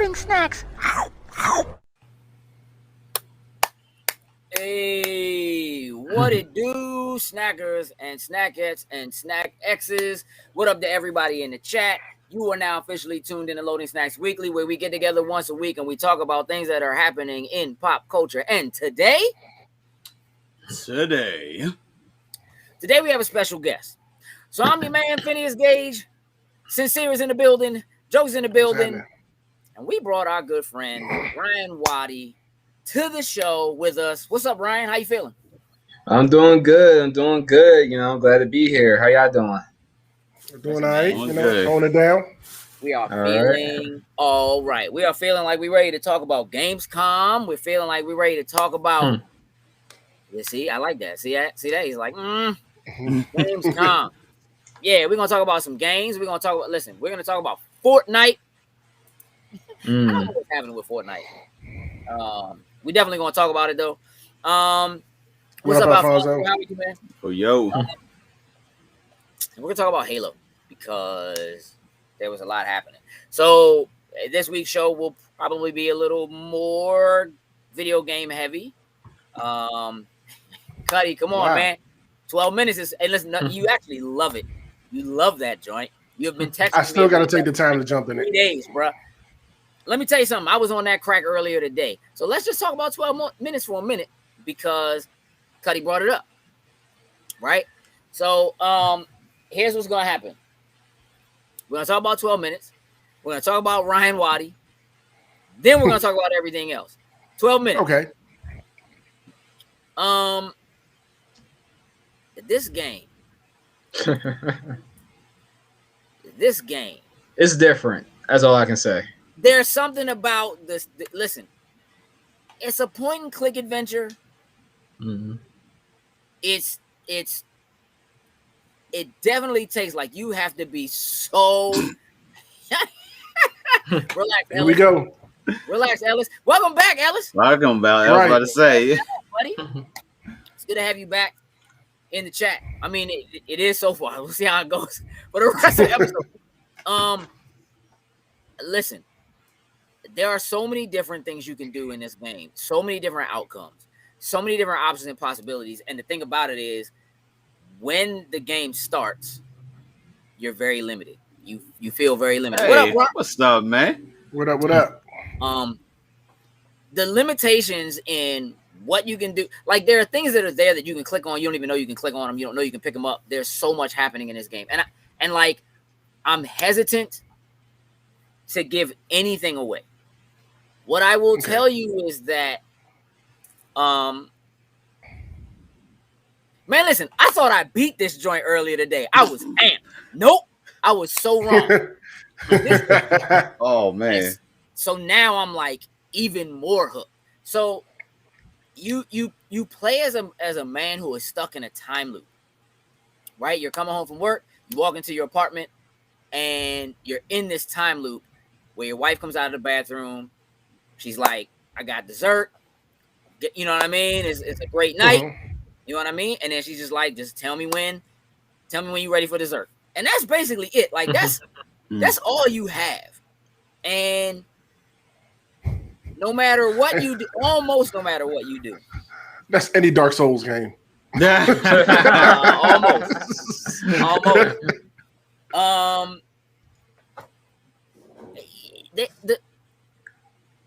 loading snacks. Hey, what it do, snackers and snackettes and snack X's? What up to everybody in the chat? You are now officially tuned in to Loading Snacks Weekly, where we get together once a week and we talk about things that are happening in pop culture. And today we have a special guest. So I'm your man, Phineas Gage. Sincere is in the building. Joe's in the building. And we brought our good friend, Ryan Waddy, to the show with us. What's up, Ryan? How you feeling? I'm doing good. You know, I'm glad to be here. How y'all doing? We're doing all right. You know, holding it down. We are feeling all right. We are feeling like we're ready to talk about Gamescom. We're feeling like we're ready to talk about. You see, I like that. See that? He's like, Gamescom. Yeah, we're gonna talk about some games. We're gonna talk about. Listen, we're gonna talk about Fortnite. I don't know what's happening with Fortnite. We definitely gonna talk about it though. What's up, Alfonso? How are you, man? Oh, yo. We're gonna talk about Halo because there was a lot happening. So this week's show will probably be a little more video game heavy. Cuddy, come on, man. 12 minutes is, and listen, you actually love it. You love that joint. You have been texting. I still got to take the time to jump in it. 3 days, bro. Let me tell you something. I was on that crack earlier today. So let's just talk about 12 minutes for a minute because Cuddy brought it up. Right? So here's what's going to happen. We're going to talk about 12 minutes. We're going to talk about Ryan Waddy. Then we're going to talk about everything else. 12 minutes. Okay. This game. It's different. That's all I can say. There's something about this. Listen, it's a point and click adventure. Mm-hmm. It definitely takes, like, you have to be so relax. Here we go. Relax, Ellis. Welcome back, Ellis. Welcome back. I was about to say, buddy. It's good to have you back in the chat. I mean, it is so far. We'll see how it goes for the rest of the episode. Listen, there are so many different things you can do in this game. So many different outcomes. So many different options and possibilities. And the thing about it is, when the game starts, you're very limited. You feel very limited. Hey, what's up, man? What up? The limitations in what you can do, like, there are things that are there that you can click on. You don't even know you can click on them. You don't know you can pick them up. There's so much happening in this game, and like, I'm hesitant to give anything away. What I will tell you is that, man, listen, I thought I beat this joint earlier today. I was amped. Nope, I was so wrong. Oh man. So now I'm like even more hooked. So you play as a man who is stuck in a time loop, right? You're coming home from work, you walk into your apartment, and you're in this time loop where your wife comes out of the bathroom. She's like, I got dessert. You know what I mean? It's a great night. You know what I mean? And then she's just like, just tell me when you're ready for dessert. And that's basically it. Like, that's all you have. And no matter what you do, almost no matter what you do. That's any Dark Souls game. Almost.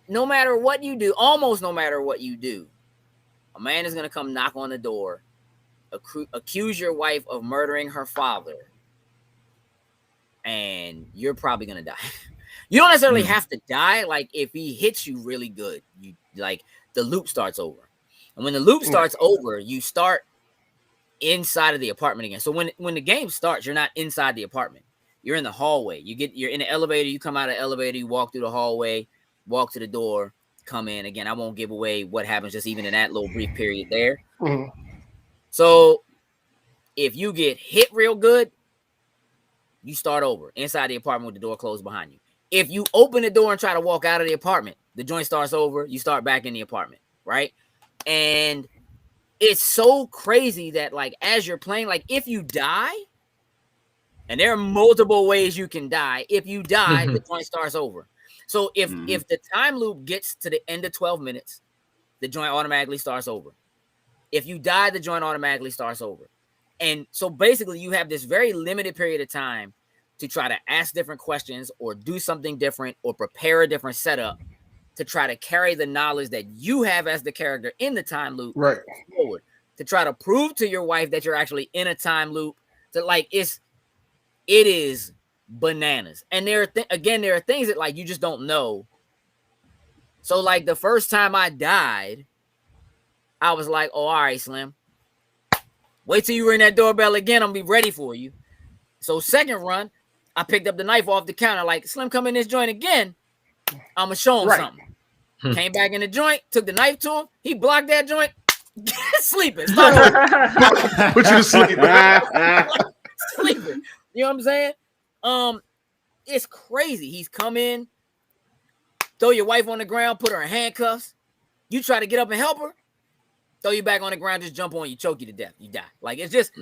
No matter what you do, almost no matter what you do, a man is going to come knock on the door, accuse your wife of murdering her father, and you're probably going to die. You don't necessarily have to die. Like, if he hits you really good, you, like, the loop starts over. And when the loop starts over, you start inside of the apartment again. So when the game starts, you're not inside the apartment. You're in the hallway. You're in the elevator. You come out of the elevator. You walk through the hallway, walk to the door, come in. Again, I won't give away what happens just even in that little brief period there. So if you get hit real good, you start over inside the apartment with the door closed behind you. If you open the door and try to walk out of the apartment, the joint starts over. You start back in the apartment, right? And it's so crazy that, like, as you're playing, like, if you die, and there are multiple ways you can die. If you die, the joint starts over. So if the time loop gets to the end of 12 minutes, the joint automatically starts over. If you die, the joint automatically starts over. And so basically you have this very limited period of time to try to ask different questions or do something different or prepare a different setup to try to carry the knowledge that you have as the character in the time loop forward, to try to prove to your wife that you're actually in a time loop. To like, it is bananas. And there are things that like you just don't know. So like the first time I died, I was like, oh, all right, Slim. Wait till you ring that doorbell again. I'm gonna be ready for you. So second run, I picked up the knife off the counter. Like, Slim, come in this joint again. I'm gonna show him something. Came back in the joint, took the knife to him. He blocked that joint. Sleeping. Put you to sleep. Sleeping. You know what I'm saying? It's crazy. He's come in, throw your wife on the ground, put her in handcuffs. You try to get up and help her, throw you back on the ground, just jump on you, choke you to death. You die. Like, it's just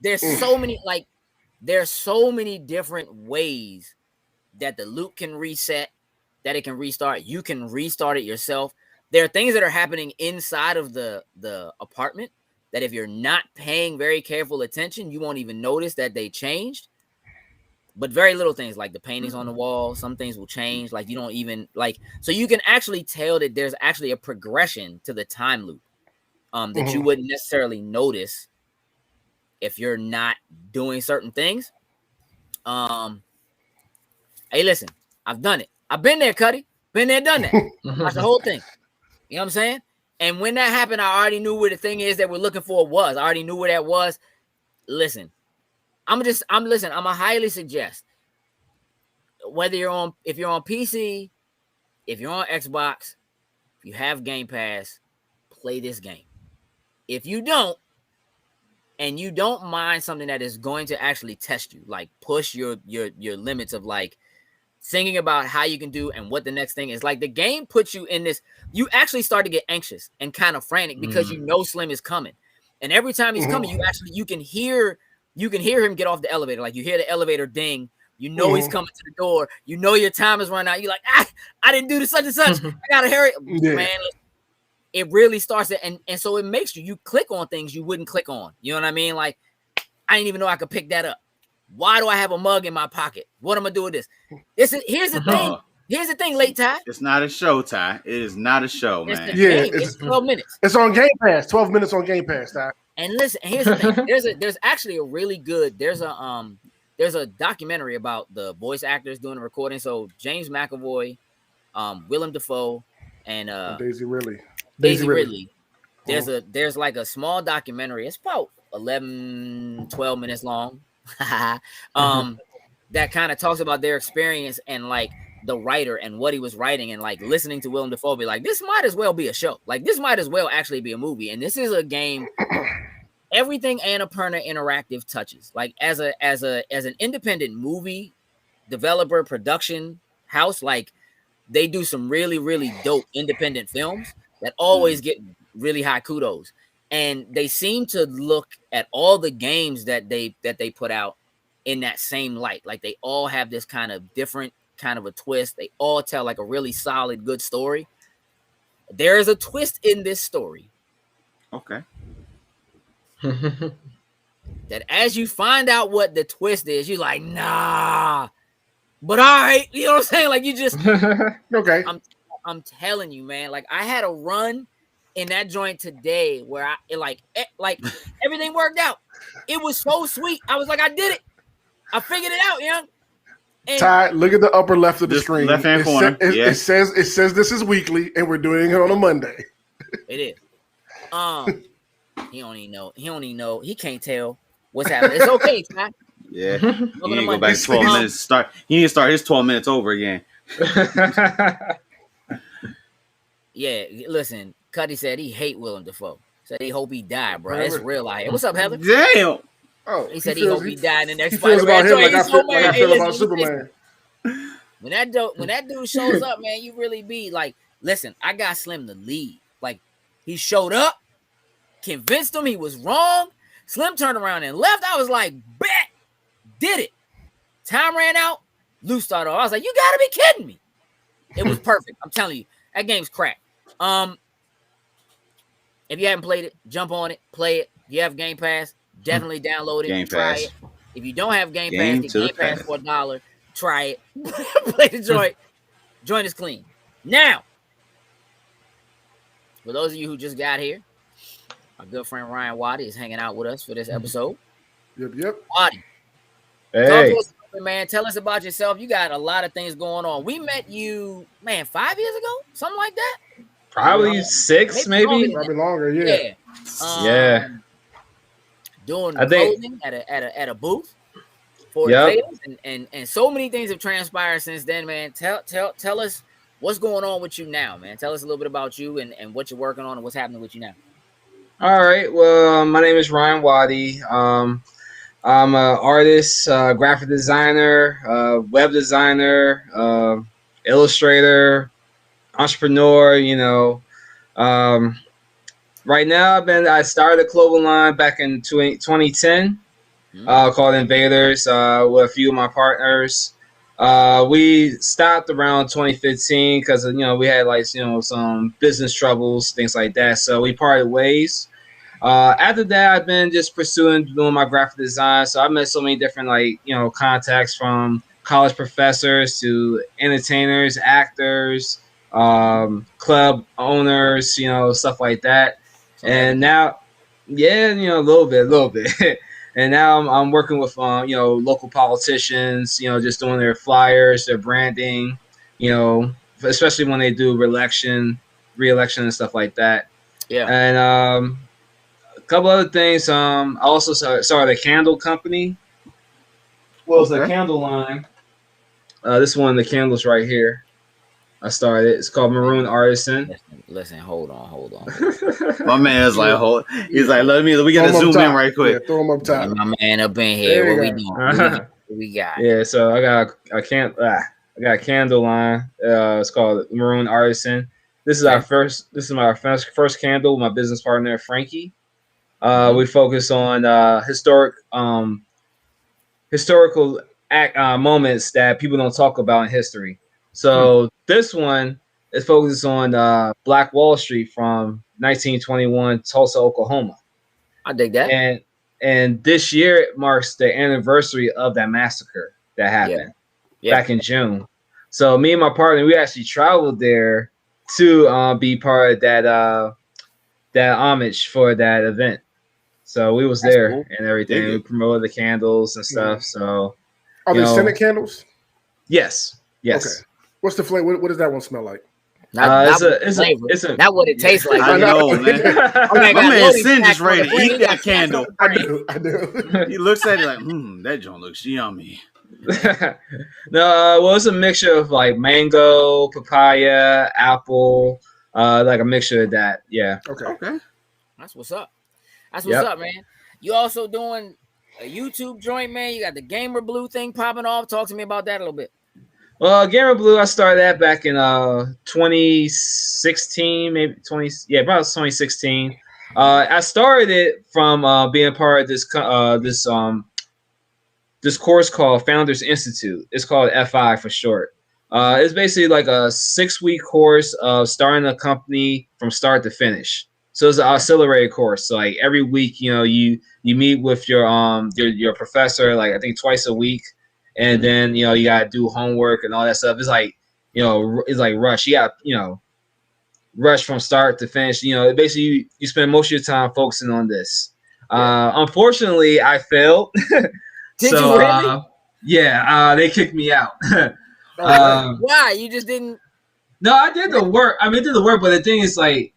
there's so many different ways that the loop can reset, that it can restart. You can restart it yourself. There are things that are happening inside of the apartment that if you're not paying very careful attention, you won't even notice that they changed. But very little things like the paintings on the wall, some things will change. Like you don't even like, so you can actually tell that there's actually a progression to the time loop that you wouldn't necessarily notice if you're not doing certain things. Hey, listen, I've done it. I've been there, Cuddy. Been there, done that. Watch the whole thing. You know what I'm saying? And when that happened, I already knew where the thing is that we're looking for was. I already knew where that was. Listen, I'm a highly suggest whether if you're on PC, if you're on Xbox, if you have Game Pass, play this game. If you don't, and you don't mind something that is going to actually test you, like push your limits of like thinking about how you can do and what the next thing is, like the game puts you in this, you actually start to get anxious and kind of frantic because you know Slim is coming. And every time he's coming, you can hear him get off the elevator. Like you hear the elevator ding, you know he's coming to the door, you know your time is running out. You're like, I didn't do the such and such. I gotta hurry. Man, it really starts to, and so it makes you click on things you wouldn't click on. You know what I mean? Like, I didn't even know I could pick that up. Why do I have a mug in my pocket? What am I doing with this? Here's the thing. Here's the thing, late Ty. It's not a show, Ty. It is not a show, man. It's 12 minutes. It's on Game Pass. 12 minutes on Game Pass, Ty. And listen, here's the thing. There's actually a really good, there's a documentary about the voice actors doing the recording. So James McAvoy, Willem Dafoe, and Daisy Ridley. There's like a small documentary. It's about 11, 12 minutes long. That kind of talks about their experience and like the writer and what he was writing and like listening to Willem Dafoe be like, this might as well be a show. Like this might as well actually be a movie. And this is a game. Everything Annapurna Interactive touches, like as an independent movie developer production house, like they do some really, really dope independent films that always get really high kudos. And they seem to look at all the games that they put out in that same light. Like they all have this kind of different kind of a twist. They all tell like a really solid, good story. There is a twist in this story. Okay. That as you find out what the twist is, you're like, nah. But all right, you know what I'm saying? Like you just okay. I'm telling you, man. Like I had a run in that joint today where like everything worked out. It was so sweet. I was like, I did it. I figured it out, young. And Ty, look at the upper left of the screen. Left-hand corner. It says this is weekly, and we're doing it on a Monday. It is. He don't even know. He can't tell what's happening. It's okay, Ty. Yeah. He need to go back 12 minutes. He need to start his 12 minutes over again. Yeah, listen. Cuddy said he hate Willem Dafoe. Said he hope he died, bro. That's real out here. What's up, Heather? Damn. Oh, he said he hope he died in the next fight. About him like I feel about Superman. When that dude shows up, man, you really be like, listen, I got Slim the lead. Like, he showed up, convinced him he was wrong. Slim turned around and left. I was like, bet, did it. Time ran out. Lou started off. I was like, you gotta be kidding me. It was perfect. I'm telling you, that game's crack. If you haven't played it, jump on it, play it. If you have Game Pass, definitely download it, Game try Pass. it. If you don't have Game Pass, Game get to the Game Pass past. for $1. Try it. Play the joint. Join us clean. Now, for those of you who just got here, our good friend Ryan Waddy is hanging out with us for this episode. Yep. Waddy, talk to us, man. Tell us about yourself. You got a lot of things going on. We met you, man, 5 years ago, something like that. Probably 6, maybe. Probably longer. Yeah. Yeah. Doing clothing at a booth for sales, and so many things have transpired since then, man. Tell us what's going on with you now, man. Tell us a little bit about you and what you're working on and what's happening with you now. All right. Well, my name is Ryan Waddy. I'm an artist, graphic designer, web designer, illustrator, entrepreneur. Right now I started a clothing line back in 2010 called Invaders with a few of my partners. We stopped around 2015 because we had some business troubles, things like that. So we parted ways. After that, I've been just pursuing doing my graphic design. So I met so many different contacts, from college professors to entertainers, actors, club owners, stuff like that. And now, a little bit. And now I'm working with local politicians, just doing their flyers, their branding, especially when they do re-election and stuff like that. Yeah. And a couple other things. I also started a candle company. Well, it's a candle line. This is one of the candles right here. I started. It's called Maroon Artisan. Listen, hold on. My man's like, he's like, we gotta zoom in right quick. Yeah, throw him up top. My man up in here. What we doing? What we got? Yeah, so I got a candle line. It's called Maroon Artisan. This is my first candle with my business partner Frankie. We focus on historical moments that people don't talk about in history. So this one is focused on Black Wall Street from 1921, Tulsa, Oklahoma. I dig that. And this year marks the anniversary of that massacre that happened back in June. So me and my partner, we actually traveled there to be part of that homage for that event. So we was there and everything. We promoted the candles and stuff. So are they scented candles? Yes. Okay. What's the flavor? What does that one smell like? Not what it tastes like. I know, man. My man Sin just ready to eat that candle. I do. He looks at it like, that joint looks yummy. No, it's a mixture of like mango, papaya, apple, like a mixture of that. Yeah. Okay. That's what's up. That's what's up, man. You also doing a YouTube joint, man. You got the Gamer Blue thing popping off. Talk to me about that a little bit. Well, Gamer Blue, I started that back in 2016, maybe probably 2016. I started it from being part of this course called Founders Institute. It's called FI for short. It's basically like a 6-week course of starting a company from start to finish. So it's an accelerated course. So like every week, you meet with your professor, like I think twice a week. And then, you got to do homework and all that stuff. It's like, it's like rush. You got, rush from start to finish. Basically you spend most of your time focusing on this. Unfortunately, I failed. Did you really? They kicked me out. Why? You just didn't? No, I did the work. I did the work, but the thing is, like,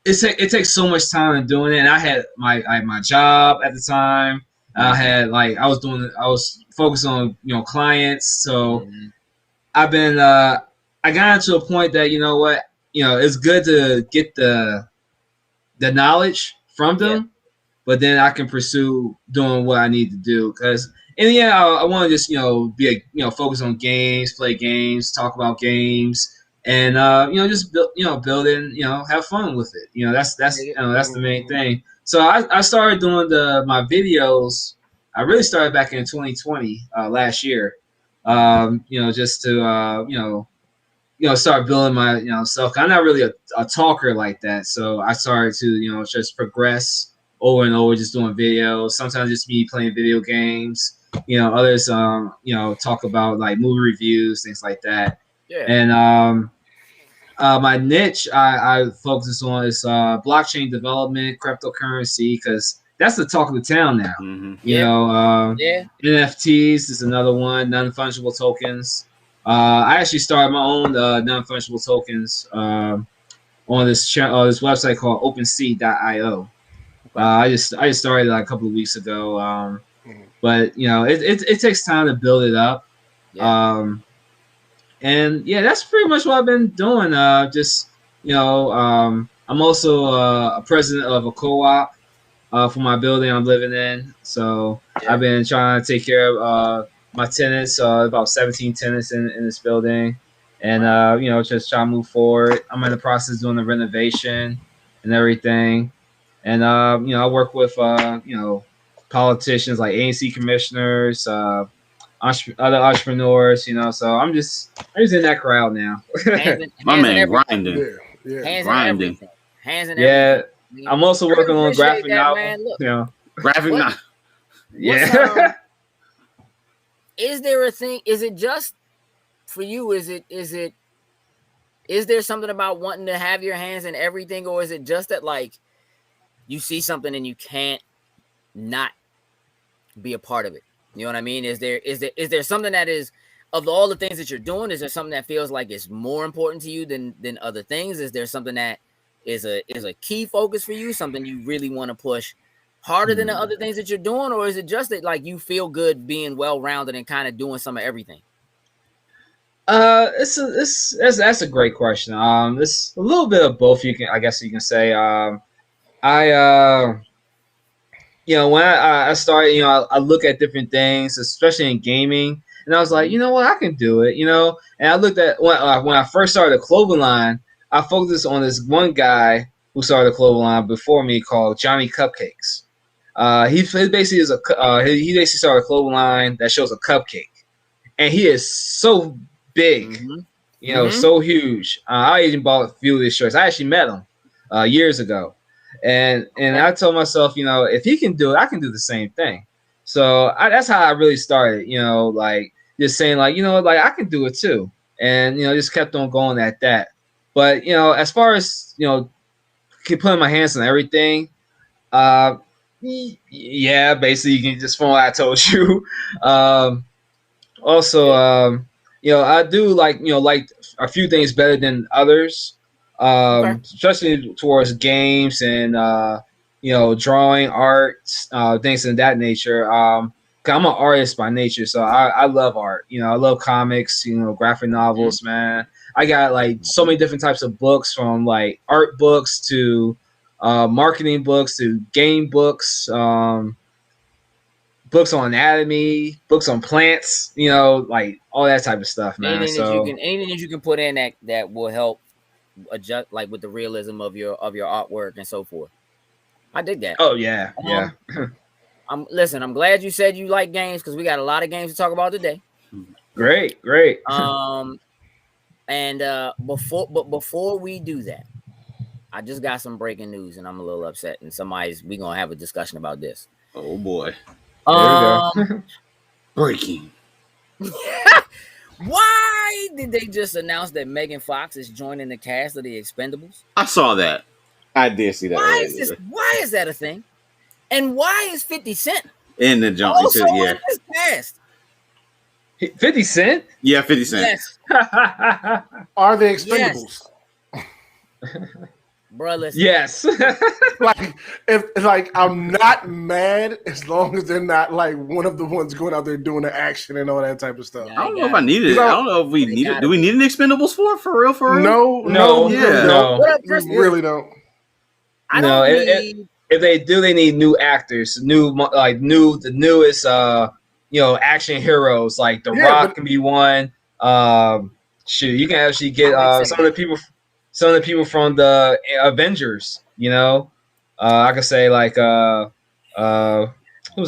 it takes so much time in doing it. And I had my job at the time. I was focused on clients. So I've been I got into a point that it's good to get the knowledge from them, but then I can pursue doing what I need to do. Because in the end, I want to just be focus on games, play games, talk about games, and just build it, have fun with it. That's the main thing. So I started doing my videos. I really started back in 2020, last year. Just to start building my self. I'm not really a talker like that, so I started to just progress over and over, just doing videos. Sometimes just me playing video games. Others talk about like movie reviews, things like that. Yeah. And my niche I focus on is blockchain development, cryptocurrency, because that's the talk of the town now. NFTs is another one, non-fungible tokens. I actually started my own non-fungible tokens on this this website called OpenSea.io. I just started like a couple of weeks ago, but it takes time to build it up. Yeah. And yeah, that's pretty much what I've been doing. I'm also a president of a co-op for my building I'm living in. So I've been trying to take care of my tenants, about 17 tenants in this building, and just trying to move forward. I'm in the process of doing the renovation and everything, and I work with politicians like ANC commissioners, other entrepreneurs, so I'm just in that crowd now. My man grinding. Hands grinding. In everything. Hands in everything. I'm also working on graphic novel. Graphic novel. Yeah. Is there a thing? Is it just for you? Is there something about wanting to have your hands in everything, or is it just that like you see something and you can't not be a part of it? You know what I mean? Is there something that is, of all the things that you're doing, is there something that feels like it's more important to you than other things? Is there something that is a key focus for you, something you really want to push harder than the other things that you're doing, or is it just that like you feel good being well-rounded and kind of doing some of everything? That's a great question. It's a little bit of both. I guess you can say. When I started, I look at different things, especially in gaming, and I was like, you know what, I can do it, And I looked at when I first started a clothing line, I focused on this one guy who started a clothing line before me called Johnny Cupcakes. He basically he basically started a clothing line that shows a cupcake, and he is so big, so huge. I even bought a few of his shirts. I actually met him years ago. And I told myself, if he can do it, I can do the same thing. So that's how I really started, like just saying like, like I can do it too. And, just kept on going at that. But, as far as, putting my hands on everything, yeah, basically you can just from what I told you. Also, I do like a few things better than others. Especially towards games and drawing, art, things of that nature. I'm an artist by nature, so I love art. I love comics, graphic novels, man. I got like so many different types of books, from like art books to marketing books to game books, books on anatomy, books on plants, like all that type of stuff, man. Anything that you can put in that will help adjust like with the realism of your artwork and so forth. I dig that. Oh yeah. I'm glad you said you like games, because we got a lot of games to talk about today. Great. And before we do that, I just got some breaking news and I'm a little upset, and we gonna have a discussion about this. Oh boy. There we go. Breaking. Why did they just announce that Megan Fox is joining the cast of the Expendables? I saw that. I did see that. Why is that a thing? And why is 50 Cent in the jump? Also in this cast? 50 Cent? Yeah, 50 Cent. Yes. Are they Expendables? Yes. Bro, listen. Yes. like I'm not mad as long as they're not like one of the ones going out there doing the action and all that type of stuff. I don't know if I needed it. I don't know if we need it. Do we need an Expendables for real? No. We really don't. If they do, they need new actors, the newest action heroes. Like The Rock can be one. You can actually get some of the people from the Avengers. I could say like who's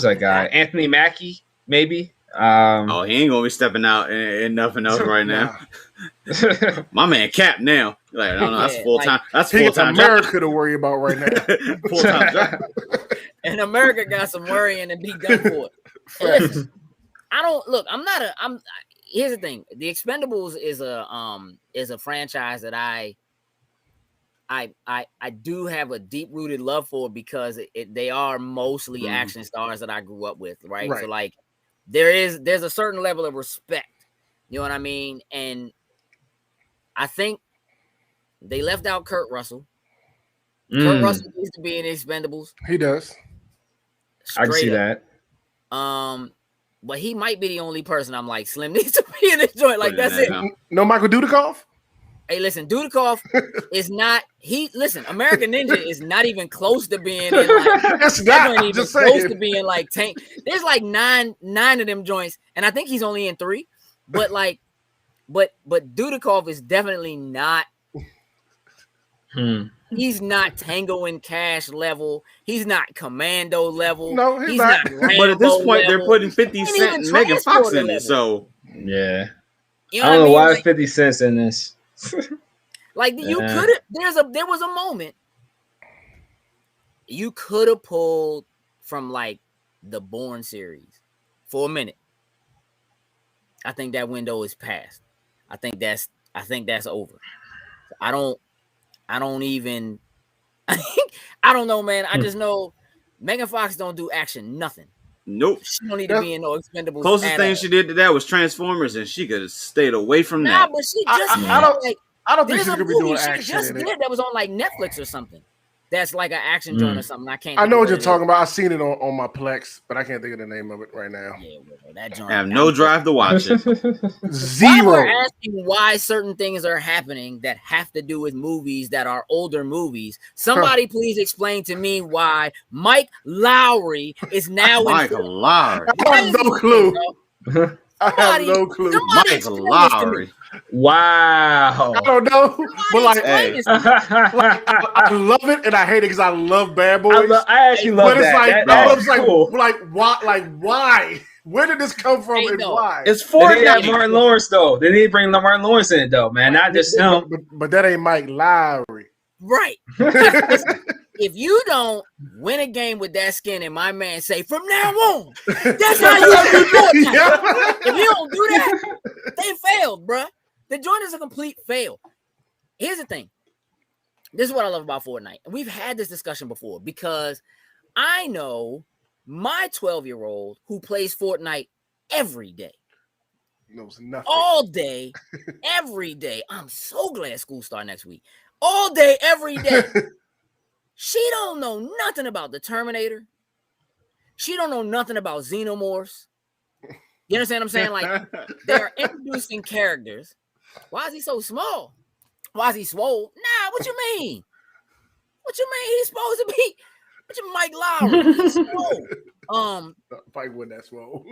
that guy? Anthony Mackie, maybe. Oh, he ain't gonna be stepping out in nothing else right now. My man Cap now. Like, no, that's full time. That's full time. America to worry about right now. Full time job. And America got some worrying and be done for it. Listen, I don't look. I'm. Here's the thing: the Expendables is a franchise that I do have a deep rooted love for because they are mostly action stars that I grew up with, right? So like, there's a certain level of respect. You know what I mean? And I think they left out Kurt Russell. Kurt Russell needs to be in Expendables. He does. I can see that. But he might be the only person I'm like, Slim needs to be in this joint. Like, that's it. No Michael Dudikoff? Hey, listen, Dudikoff is not. Listen, American Ninja is not even close to being in. Like, it's not even close to being like Tank. There's like nine of them joints, and I think he's only in 3. But like, but Dudikoff is definitely not. He's not Tango and Cash level. He's not Commando level. No, he's not. But at this point, they're putting 50 Cent and Megan Fox in it. So yeah, you know I don't know why like, 50 Cent's in this. Like you could have. There was a moment you could have pulled from like the Bourne series for a minute. I think that window is past. I think that's over. I don't even. I don't know, man. I just know Megan Fox don't do action, nothing. Nope. She don't need to be in no Expendables. Closest thing she did to that was Transformers, and she could have stayed away from that. But she just I don't think she's gonna be doing action. She just did that was on like Netflix or something. That's like an action joint or something. I know what you're talking about. I've seen it on my Plex, but I can't think of the name of it right now. Yeah, well, that joint. I have no drive to watch it. Zero. We're asking why certain things are happening that have to do with movies that are older movies. Somebody please explain to me why Mike Lowrey is now Mike Lowrey. I have no clue. I have no clue. Mike Lowrey. Wow. I don't know. But like, hey. I love it and I hate it because I love Bad Boys. I actually love that. But it's like, cool. like why? Where did this come from and why? It's Fortnite. Martin Lawrence though. They need to bring Martin Lawrence in though, man. Not just him. But that ain't Mike Lowrey. Right. If you don't win a game with that skin and my man say, from now on, that's how you do Fortnite. If you don't do that, they failed, bruh. The joint is a complete fail. Here's the thing. This is what I love about Fortnite. And we've had this discussion before because I know my 12-year-old who plays Fortnite every day. Knows nothing. All day, every day. I'm so glad school starts next week. All day, every day. She don't know nothing about the Terminator. She don't know nothing about Xenomorphs. You understand what I'm saying? Like, they're introducing characters. Why is he so small? Why is he swole? Nah, what you mean? What you mean? He's supposed to be. What you Mike Lowrey? He's swole. Probably wasn't that swole.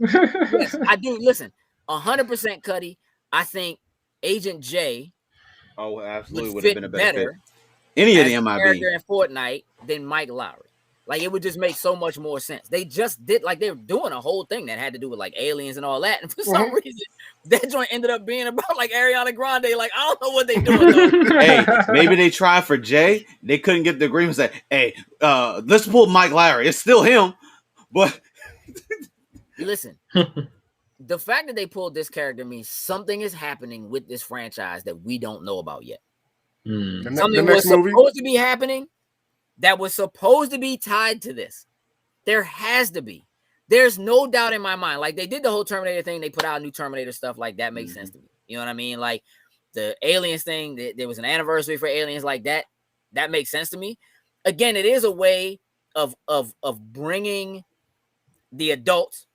Yes, I do. Listen, 100% Cuddy. I think Agent J. Oh, absolutely would have been a better fit. Any of the MIB character in Fortnite than Mike Lowrey. Like, it would just make so much more sense. They just did, like, they were doing a whole thing that had to do with, like, aliens and all that. And for some reason, that joint ended up being about, like, Ariana Grande. Like, I don't know what they doing. Hey, maybe they tried for Jay. They couldn't get the agreement. Say, hey, let's pull Mike Lowrey. It's still him. But listen, the fact that they pulled this character means something is happening with this franchise that we don't know about yet. Something was supposed to be happening that was supposed to be tied to this. There has to be. There's no doubt in my mind. Like, they did the whole Terminator thing. They put out new Terminator stuff. Like, that makes sense to me. You know what I mean? Like, the Aliens thing, there was an anniversary for Aliens like that. That makes sense to me. Again, it is a way of bringing the adults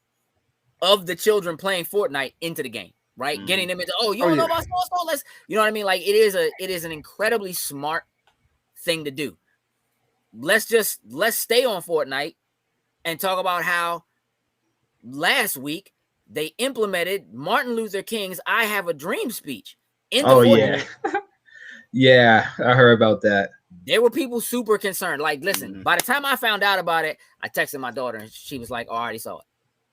of the children playing Fortnite into the game, right? Getting them into, you don't know about small, let's, you know what I mean? Like, it is an incredibly smart thing to do. Let's stay on Fortnite and talk about how last week they implemented Martin Luther King's "I Have a Dream" speech into Fortnite. Yeah, I heard about that. There were people super concerned. Like, listen, by the time I found out about it, I texted my daughter and she was like, "Oh, I already saw it."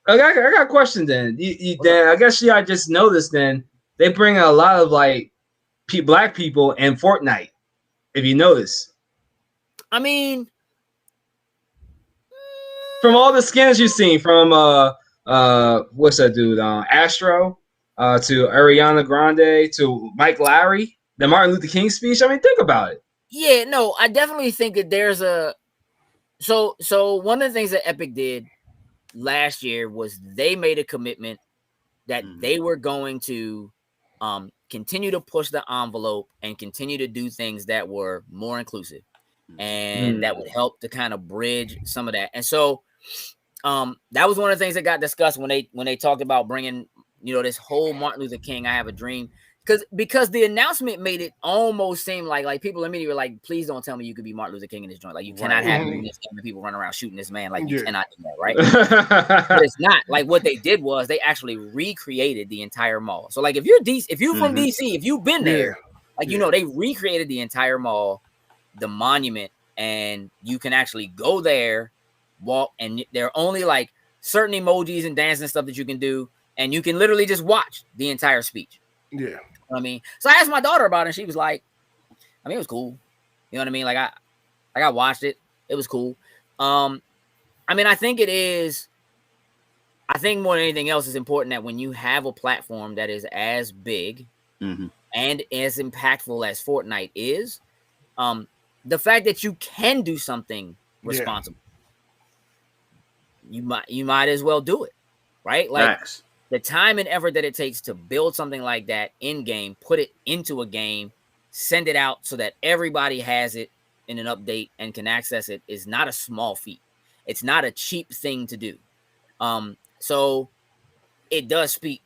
I got a question then. Dan, I guess I just noticed then they bring a lot of like black people in Fortnite. If you notice, I mean, from all the skins you've seen, from what's that dude? Astro, to Ariana Grande, to Mike Lowrey, the Martin Luther King speech. I mean, think about it. Yeah, no, I definitely think that there's a so one of the things that Epic did last year was they made a commitment that they were going to continue to push the envelope and continue to do things that were more inclusive and that would help to kind of bridge some of that. And so that was one of the things that got discussed when they talked about bringing, this whole Martin Luther King, I Have a Dream, because the announcement made it almost seem like people immediately were like, please don't tell me you could be Martin Luther King in this joint. Like, you cannot have him in this game and people run around shooting this man. Like, you cannot do that, right? But it's not. Like, what they did was they actually recreated the entire mall. So, like, if you're from DC, if you've been there, they recreated the entire mall, the monument, and you can actually go there, walk, and there are only like certain emojis and dance and stuff that you can do, and you can literally just watch the entire speech. Yeah. I mean, so I asked my daughter about it, and she was like, I mean, it was cool. You know what I mean? Like, I watched it. It was cool. I mean, I think more than anything else, it's important that when you have a platform that is as big and as impactful as Fortnite is, the fact that you can do something responsible, you might as well do it, right? Like, Facts. The time and effort that it takes to build something like that in game, put it into a game, send it out so that everybody has it in an update and can access it is not a small feat. It's not a cheap thing to do. So it does speak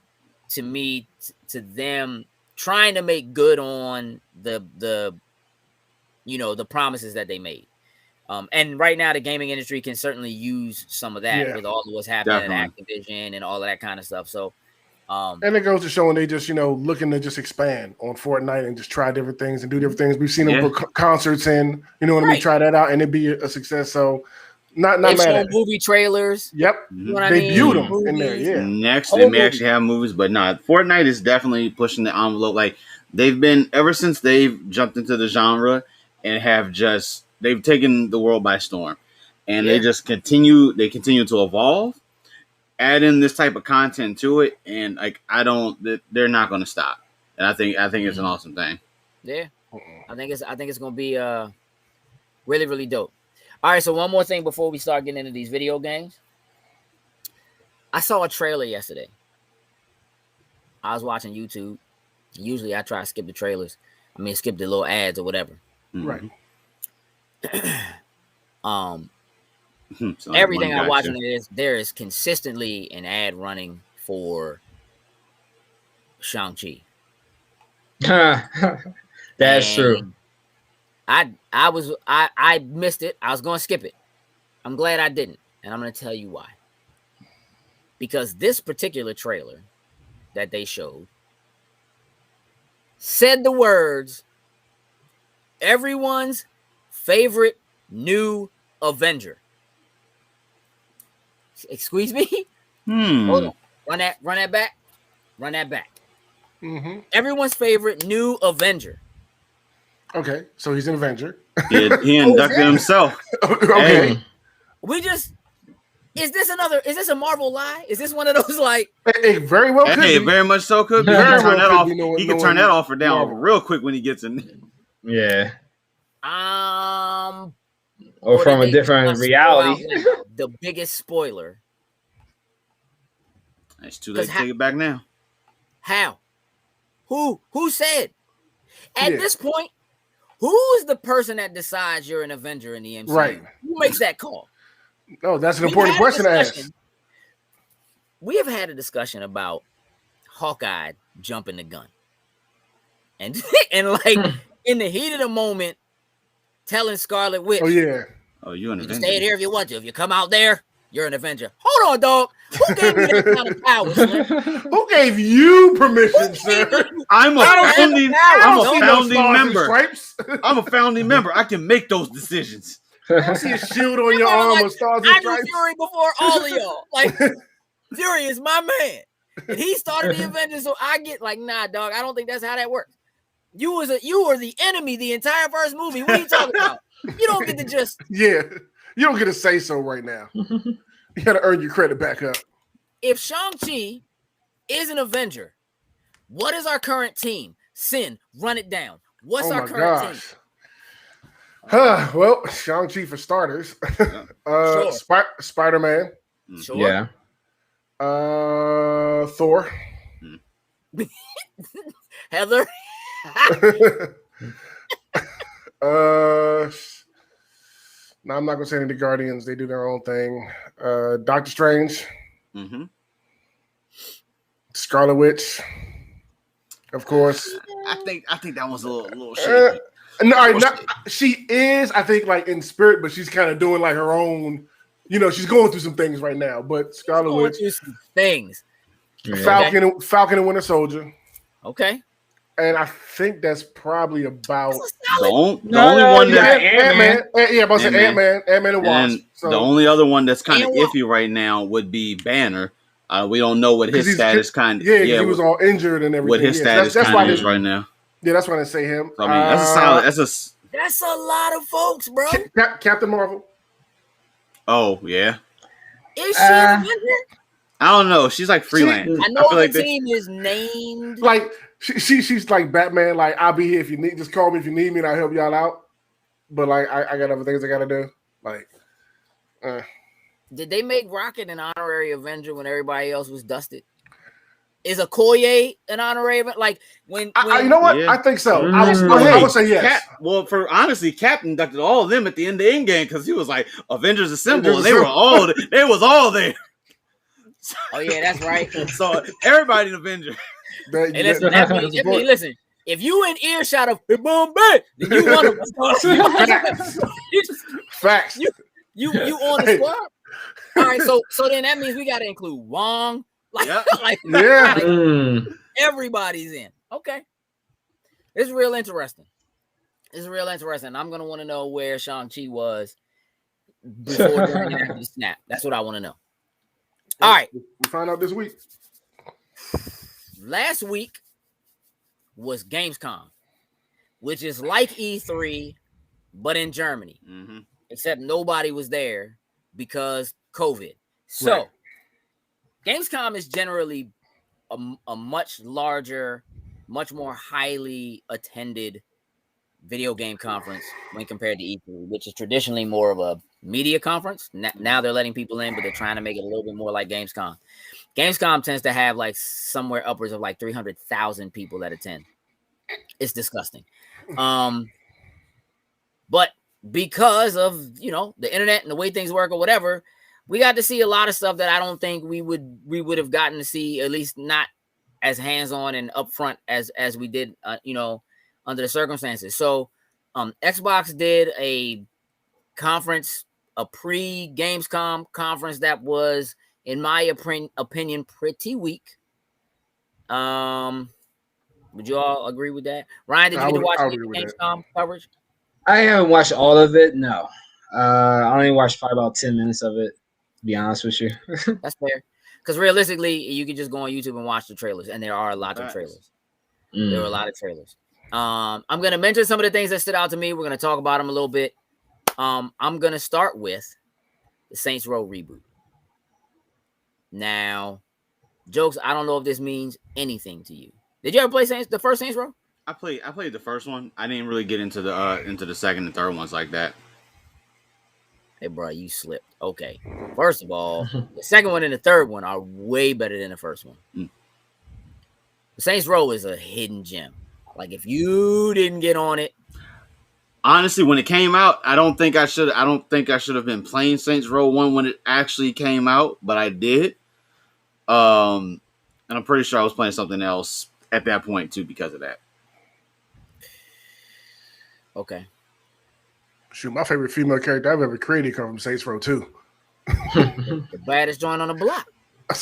to me to them trying to make good on the promises that they made. And right now, the gaming industry can certainly use some of that with all of what's happening at Activision and all of that kind of stuff. So, and it goes to showing they just, looking to just expand on Fortnite and just try different things and do different things. We've seen them put concerts in, try that out and it'd be a success. So, not mad at movie trailers. Yep, they viewed them in there. Yeah. Next, they may actually have movies, but not. Fortnite is definitely pushing the envelope. Like they've been ever since they've jumped into the genre and have just. They've taken the world by storm, and they just continue. They continue to evolve, add in this type of content to it, and like they're not going to stop. And I think it's an awesome thing. Yeah, I think it's going to be really, really dope. All right, so one more thing before we start getting into these video games. I saw a trailer yesterday. I was watching YouTube. Usually, I try to skip the trailers. I mean, skip the little ads or whatever. Right. Everything I watch on it there is consistently an ad running for Shang-Chi. That's true. I missed it. I was going to skip it. I'm glad I didn't, and I'm going to tell you why. Because this particular trailer that they showed said the words, everyone's favorite new Avenger. Excuse me? Hold on. Run that back. Mm-hmm. Everyone's favorite new Avenger. Okay, so he's an Avenger. He inducted himself. Okay. Hey. Is this a Marvel lie? Is this one of those like? It very well could be. Very much so could be. He can turn that off. He can turn that off or down real quick when he gets in. Yeah. Or from a different reality. The biggest spoiler. It's too late to take it back now. How? Who said? At this point, who's the person that decides you're an Avenger in the MCU? Right. Who makes that call? No, that's an important question to ask. We have had a discussion about Hawkeye jumping the gun. And like in the heat of the moment, telling Scarlet Witch, oh, you're an Avenger. Stay in here if you want to. If you come out there, you're an Avenger. Hold on, dog. Who gave you that kind of power, Slim? Who gave you permission, sir? I'm a founding member. I'm a founding member. I can make those decisions. I see a shield on your arm with stars and stripes. I knew Fury before all of y'all. Like, Fury is my man. And he started the Avengers, so I get like, nah, dog, I don't think that's how that works. You were the enemy the entire first movie. What are you talking about? You don't get to just... Yeah, you don't get to say so right now. You got to earn your credit back up. If Shang-Chi is an Avenger, what is our current team? Sin, run it down. What's our current team? Well, Shang-Chi for starters. Sure. Spider-Man. Sure. Yeah. Thor. Heather. No, I'm not gonna say any of the Guardians. They do their own thing. Doctor Strange. Mm-hmm. Scarlet Witch. Of course. I think that was a little shaky. She is, I think, like in spirit, but she's kind of doing like her own. She's going through some things right now. But Scarlet Witch, some things. Falcon and Winter Soldier. Okay. And I think that's probably about the only one that Ant-Man. Ant-Man and Wasp. So. The only other one that's kind of iffy right now would be Banner. We don't know what his status he was all injured and everything. What his status is right now. Yeah, that's why they say him. So, I mean, that's a solid. That's a lot of folks, bro. Captain Marvel. Oh yeah. Is she an Avenger? I don't know. She's like freelance. I know the team is named. Like she's like Batman. Like, I'll be here if you need. Just call me if you need me, and I'll help y'all out. But like, I got other things I gotta do. Like, did they make Rocket an honorary Avenger when everybody else was dusted? Is Okoye an honorary Avenger? Like when you know what? Yeah. I think so. I would say yes. Cap inducted all of them at the end of Endgame because he was like Avengers Assemble, and they was all there. Oh yeah, that's right. So everybody an Avenger. That means, listen, if you in earshot of Bombay, then you want to facts. You on the squad. All right, so then that means we got to include Wong. Everybody's in. Okay, it's real interesting. I'm gonna want to know where Shang-Chi was before, during, and after the snap. That's what I want to know. All right, we find out this week. Last week was Gamescom, which is like E3, but in Germany. Mm-hmm. Except nobody was there because COVID. So, right. Gamescom is generally a much larger, much more highly attended video game conference when compared to E3, which is traditionally more of a media conference. Now they're letting people in, but they're trying to make it a little bit more like Gamescom. Gamescom tends to have like somewhere upwards of like 300,000 people that attend. It's disgusting. But because of, the internet and the way things work or whatever, we got to see a lot of stuff that I don't think we would have gotten to see, at least not as hands-on and upfront as we did, under the circumstances. So Xbox did a conference, a pre-Gamescom conference that was, in my opinion, pretty weak. Would you all agree with that? Ryan, did you get to watch the Gamescom coverage? I haven't watched all of it, no. I only watched probably about 10 minutes of it, to be honest with you. That's fair. Because realistically, you can just go on YouTube and watch the trailers, and there are a lot of trailers. There are a lot of trailers. I'm going to mention some of the things that stood out to me. We're going to talk about them a little bit. I'm going to start with the Saints Row Reboot. Now, jokes, I don't know if this means anything to you. Did you ever play the first Saints Row? I played the first one. I didn't really get into the second and third ones like that. Hey, bro, you slipped. Okay. First of all, the second one and the third one are way better than the first one. The Saints Row is a hidden gem. Like, if you didn't get on it. Honestly, when it came out, I don't think I should have been playing Saints Row 1 when it actually came out, but I did. And I'm pretty sure I was playing something else at that point too because of that. Okay. Shoot, my favorite female character I've ever created comes from Saints Row 2. The baddest joint on the block.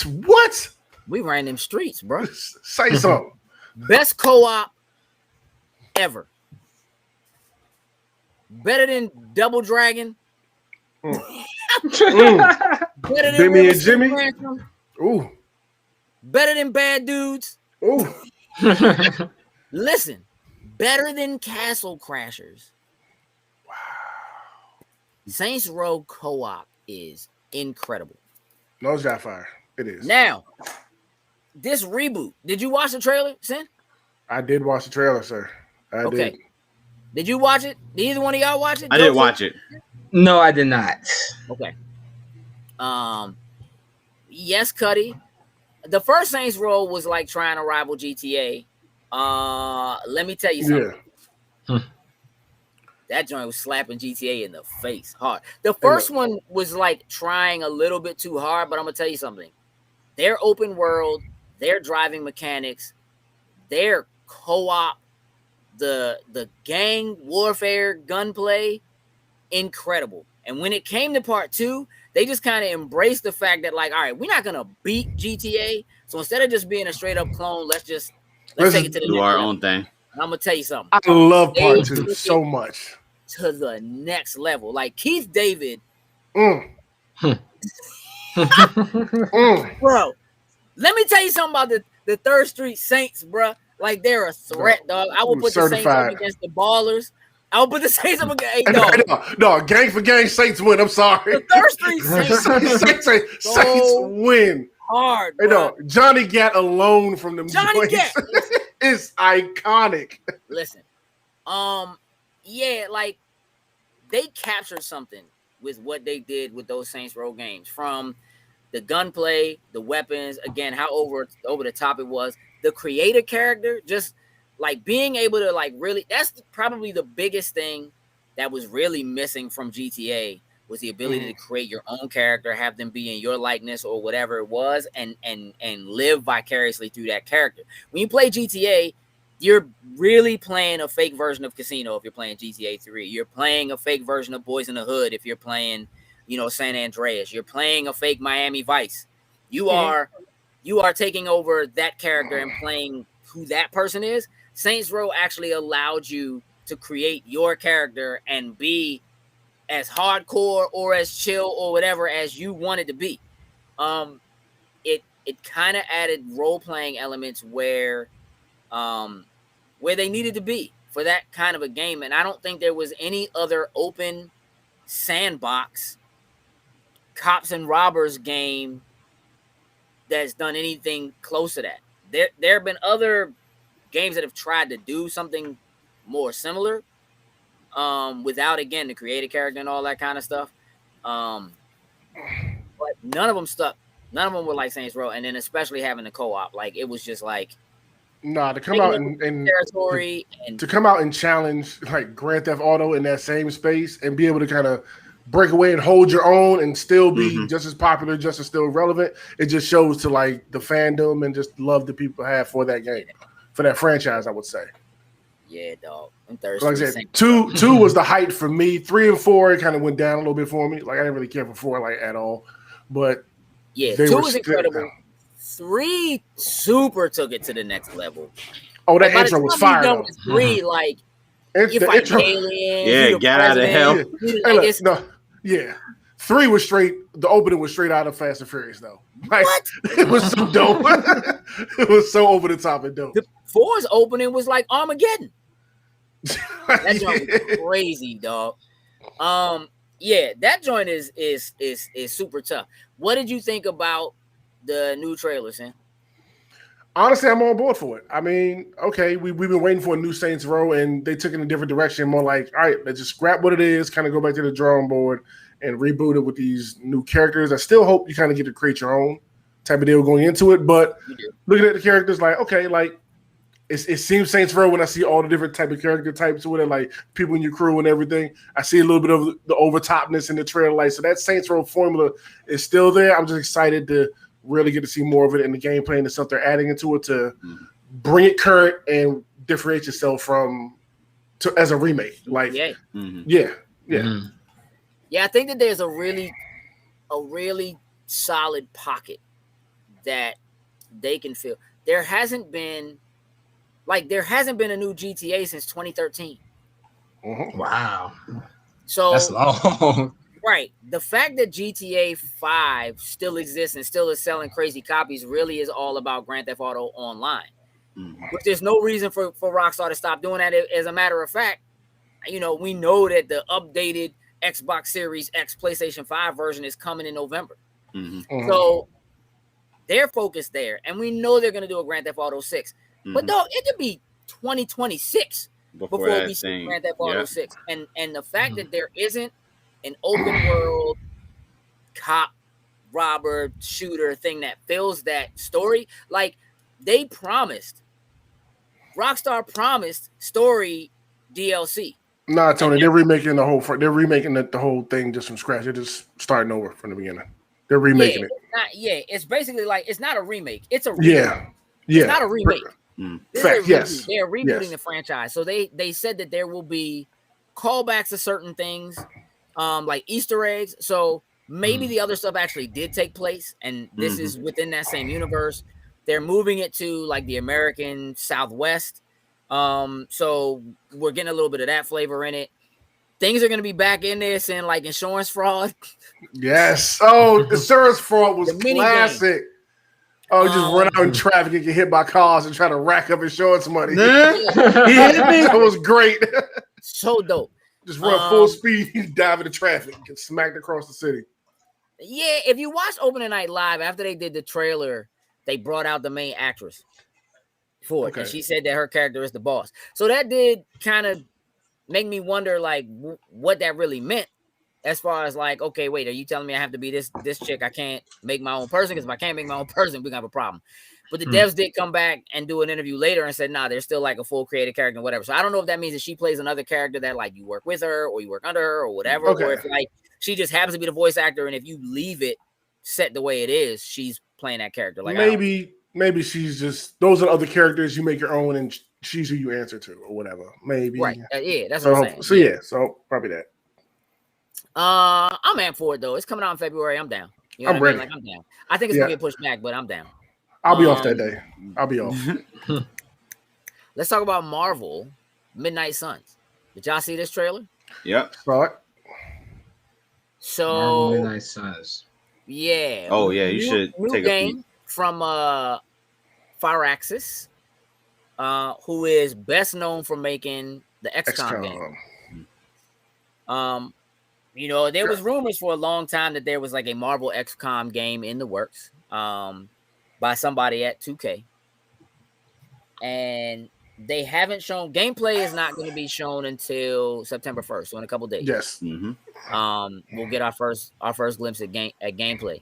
What? We ran them streets, bro. Say something. Best co-op ever. Better than Double Dragon. Better than Bimmy and Jimmy. Ooh. Better than Bad Dudes. Ooh. Listen, better than Castle Crashers. Wow. Saints Row co-op is incredible. Nose got fire. It is. Now, this reboot. Did you watch the trailer, Sin? I did watch the trailer, sir. I did. Did you watch it? Did either one of y'all watch it? I did watch it. No, I did not. Okay. Yes, Cuddy. The first Saints Row was like trying to rival GTA. Let me tell you something. Yeah. That joint was slapping GTA in the face hard. The first one was like trying a little bit too hard, but I'm gonna tell you something. Their open world, their driving mechanics, their co-op, the gang warfare gunplay, incredible. And when it came to part 2, they just kind of embraced the fact that, like, all right, we're not gonna beat GTA. So instead of just being a straight up clone, let's take it to the do our own thing. I'm gonna tell you something. I love part 2 so much. To the next level. Like Keith David. Bro, let me tell you something about the Third Street Saints, bro. Like, they're a threat, dog. I will put the Saints up against the Ballers. I will put the Saints up against no, gang for gang, Saints win. I'm sorry. The Third Street Saints Saints win. Hard, bro. No, Johnny Gat alone from them Johnny Gat is iconic. Listen, yeah, like they captured something with what they did with those Saints Row games, from the gunplay, the weapons, again, how over the top it was, the creative character, just like being able to like really, that's probably the biggest thing that was really missing from GTA, was the ability to create your own character, have them be in your likeness or whatever it was, and live vicariously through that character. When you play GTA, you're really playing a fake version of Casino if you're playing GTA 3. You're playing a fake version of Boys in the Hood if you're playing, San Andreas. You're playing a fake Miami Vice. You are taking over that character and playing who that person is. Saints Row actually allowed you to create your character and be as hardcore or as chill or whatever as you wanted to be. It kind of added role-playing elements where they needed to be for that kind of a game. And I don't think there was any other open sandbox cops and robbers game that's done anything close to that. There have been other games that have tried to do something more similar, without, again, the creative character and all that kind of stuff. But none of them stuck. None of them were like Saints Row. And then especially having the co-op, like, it was just like, to come out and territory to come out and challenge like Grand Theft Auto in that same space and be able to kind of break away and hold your own and still be just as popular, just as still relevant. It just shows to like the fandom and just love that people have for that game, for that franchise, I would say. Yeah, dog. I'm thirsty. Like I said, two was the height for me. 3 and 4, it kind of went down a little bit for me. Like, I didn't really care for 4 like at all. But yeah, 2 was incredible. 3 super took it to the next level. Oh, that intro was fire. Though. 3, like, you fight aliens. Yeah, get out of hell. Yeah. 3 was straight. The opening was straight out of Fast and Furious, though. Like, what? It was so dope. It was so over the top and dope. The 4's opening was like Armageddon. That joint was crazy, dog. Yeah, that joint is super tough. What did you think about the new trailer, Sam? Honestly, I'm on board for it. I mean, okay, we've been waiting for a new Saints Row, and they took it in a different direction. More like, all right, let's just scrap what it is, kind of go back to the drawing board and reboot it with these new characters. I still hope you kind of get to create your own type of deal going into it. But looking at the characters, like, okay, like it seems Saints Row when I see all the different type of character types with it, like people in your crew and everything. I see a little bit of the overtopness in the trailer. Like, so that Saints Row formula is still there. I'm just excited to really get to see more of it in the gameplay and the stuff they're adding into it to bring it current and differentiate yourself as a remake. Like, yeah. Yeah, I think that there's a really solid pocket that they can fill. There hasn't been a new GTA since 2013. Wow. So that's long. Right. The fact that GTA 5 still exists and still is selling crazy copies really is all about Grand Theft Auto Online. Which there's no reason for Rockstar to stop doing that. As a matter of fact, we know that the updated Xbox Series X PlayStation 5 version is coming in November. So they're focused there. And we know they're going to do a Grand Theft Auto 6. But dog, it could be 2026 before we see Grand Theft Auto 6. And the fact that there isn't an open world cop robber shooter thing that fills that story, like Rockstar promised story DLC. Nah, Tony, they're remaking the whole. They're remaking the whole thing just from scratch. They're just starting over from the beginning. They're remaking it. It's basically like it's not a remake. It's a reboot. It's not a remake. Fact, yes. They're rebooting the franchise. So they said that there will be callbacks to certain things, like Easter eggs. So maybe the other stuff actually did take place, and this is within that same universe. They're moving it to like the American Southwest. So we're getting a little bit of that flavor in it. Things are going to be back in this and like insurance fraud. Yes. Oh, insurance fraud was classic. Oh, just run out in traffic and get hit by cars and try to rack up insurance money. That was great. So dope. Just run full speed, dive into traffic, get smacked across the city. Yeah, if you watch Opening Night Live, after they did the trailer, they brought out the main actress for it, and she said that her character is the boss. So that did kind of make me wonder, like, what that really meant. As far as like, okay, wait, are you telling me I have to be this chick? I can't make my own person, because if I can't make my own person, we're gonna have a problem. But the devs did come back and do an interview later and said, nah, they're still like a full creative character and whatever. So I don't know if that means that she plays another character that like you work with her or you work under her or whatever, or if like she just happens to be the voice actor, and if you leave it set the way it is, she's playing that character. Like maybe she's just, those are other characters you make your own, and she's who you answer to or whatever. Maybe right. That's what I'm saying. So probably that. I'm amped for it though. It's coming out in February. I'm down. You know I'm ready. Like, I'm down. I think it's gonna get pushed back, but I'm down. I'll be off that day. I'll be off. Let's talk about Marvel Midnight Suns. Did y'all see this trailer? Yep. Saw it. So Marvel Midnight Suns. Yeah. Oh yeah, you should take a peek. From Firaxis, who is best known for making the XCOM game. There was rumors for a long time that there was like a Marvel XCOM game in the works by somebody at 2K. And they haven't shown gameplay. Is not going to be shown until September 1st, so in a couple days. Yes. We'll get our first glimpse at gameplay.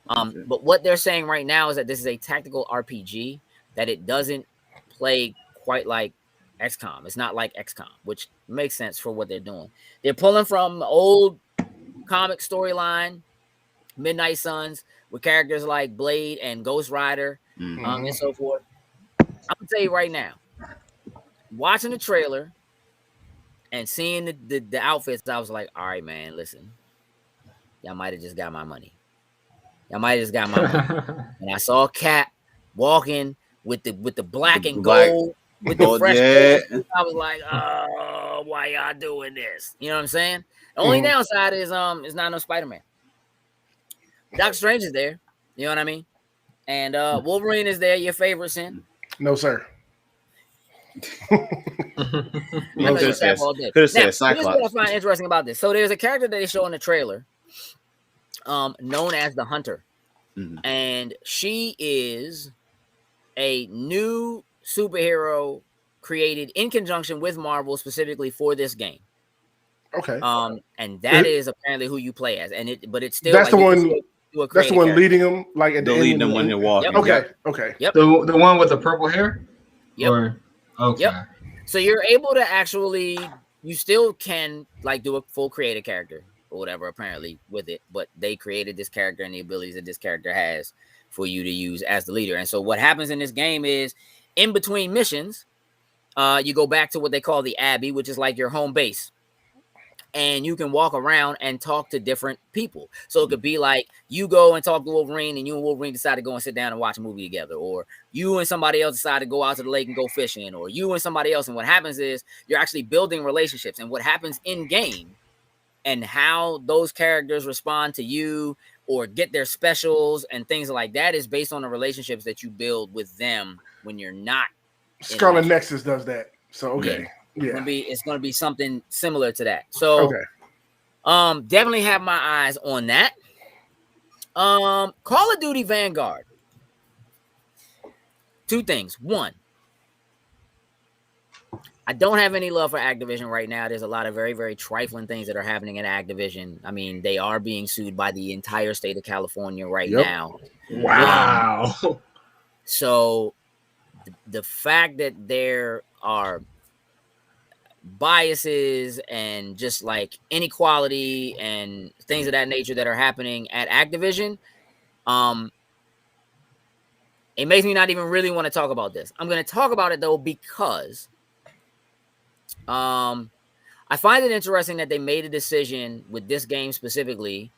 But what they're saying right now is that this is a tactical RPG, that it doesn't play quite like XCOM. It's not like XCOM, which makes sense for what they're doing. They're pulling from the old comic storyline, Midnight Suns, with characters like Blade and Ghost Rider, and so forth. I'm gonna tell you right now, watching the trailer and seeing the outfits, I was like, all right, man, listen, y'all might have just got my money. And I saw Cap walking with the black and gold, with the fresh gold. I was like, oh, why y'all doing this? You know what I'm saying? The only downside is not no Spider-Man. Doctor Strange is there. You know what I mean? And Wolverine is there. Your favorite, Sin? No, sir. Could have said Cyclops. Here's what I find interesting about this. So there's a character that they show in the trailer, known as the Hunter, and she is a new superhero created in conjunction with Marvel specifically for this game. Okay. And that is apparently who you play as, but it's still that's like the one. That's the one character. Leading them, like at the lead them when they're walking. Yep. Okay. Yep. The one with the purple hair. Yep. Okay. Yep. So you're able to actually, you still can like do a full creative character or whatever, apparently with it, but they created this character and the abilities that this character has for you to use as the leader. And so what happens in this game is, in between missions, you go back to what they call the Abbey, which is like your home base. And you can walk around and talk to different people. So it could be like you go and talk to Wolverine, and you and Wolverine decide to go and sit down and watch a movie together. Or you and somebody else decide to go out to the lake and go fishing. Or you and somebody else. And what happens is you're actually building relationships. And what happens in game and how those characters respond to you or get their specials and things like that is based on the relationships that you build with them when you're not. Scarlet Nexus does that. So okay. Yeah. It's gonna be something similar to that. So definitely have my eyes on that. Call of Duty Vanguard. Two things. One, I don't have any love for Activision right now. There's a lot of very, very trifling things that are happening in Activision. I mean, they are being sued by the entire state of California right now. Wow. So the fact that there are biases and just like inequality and things of that nature that are happening at Activision, it makes me not even really want to talk about this. I'm going to talk about it though because I find it interesting that they made a decision with this game specifically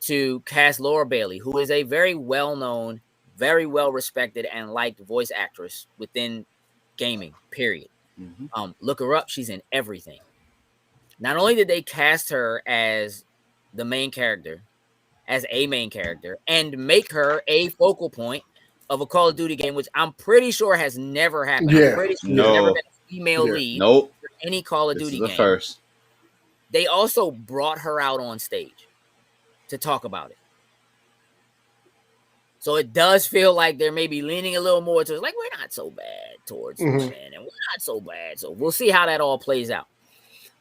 to cast Laura Bailey, who is a very well-known, very well-respected and liked voice actress within gaming, period. Mm-hmm. Look her up. She's in everything. Not only did they cast her as the main character, as a main character, and make her a focal point of a Call of Duty game, which I'm pretty sure has never happened. Yeah. I'm pretty sure there's never been a female lead for any Call of Duty game. First. They also brought her out on stage to talk about it. So it does feel like they're maybe leaning a little more towards, like, we're not so bad towards this, man, and we're not so bad. So we'll see how that all plays out.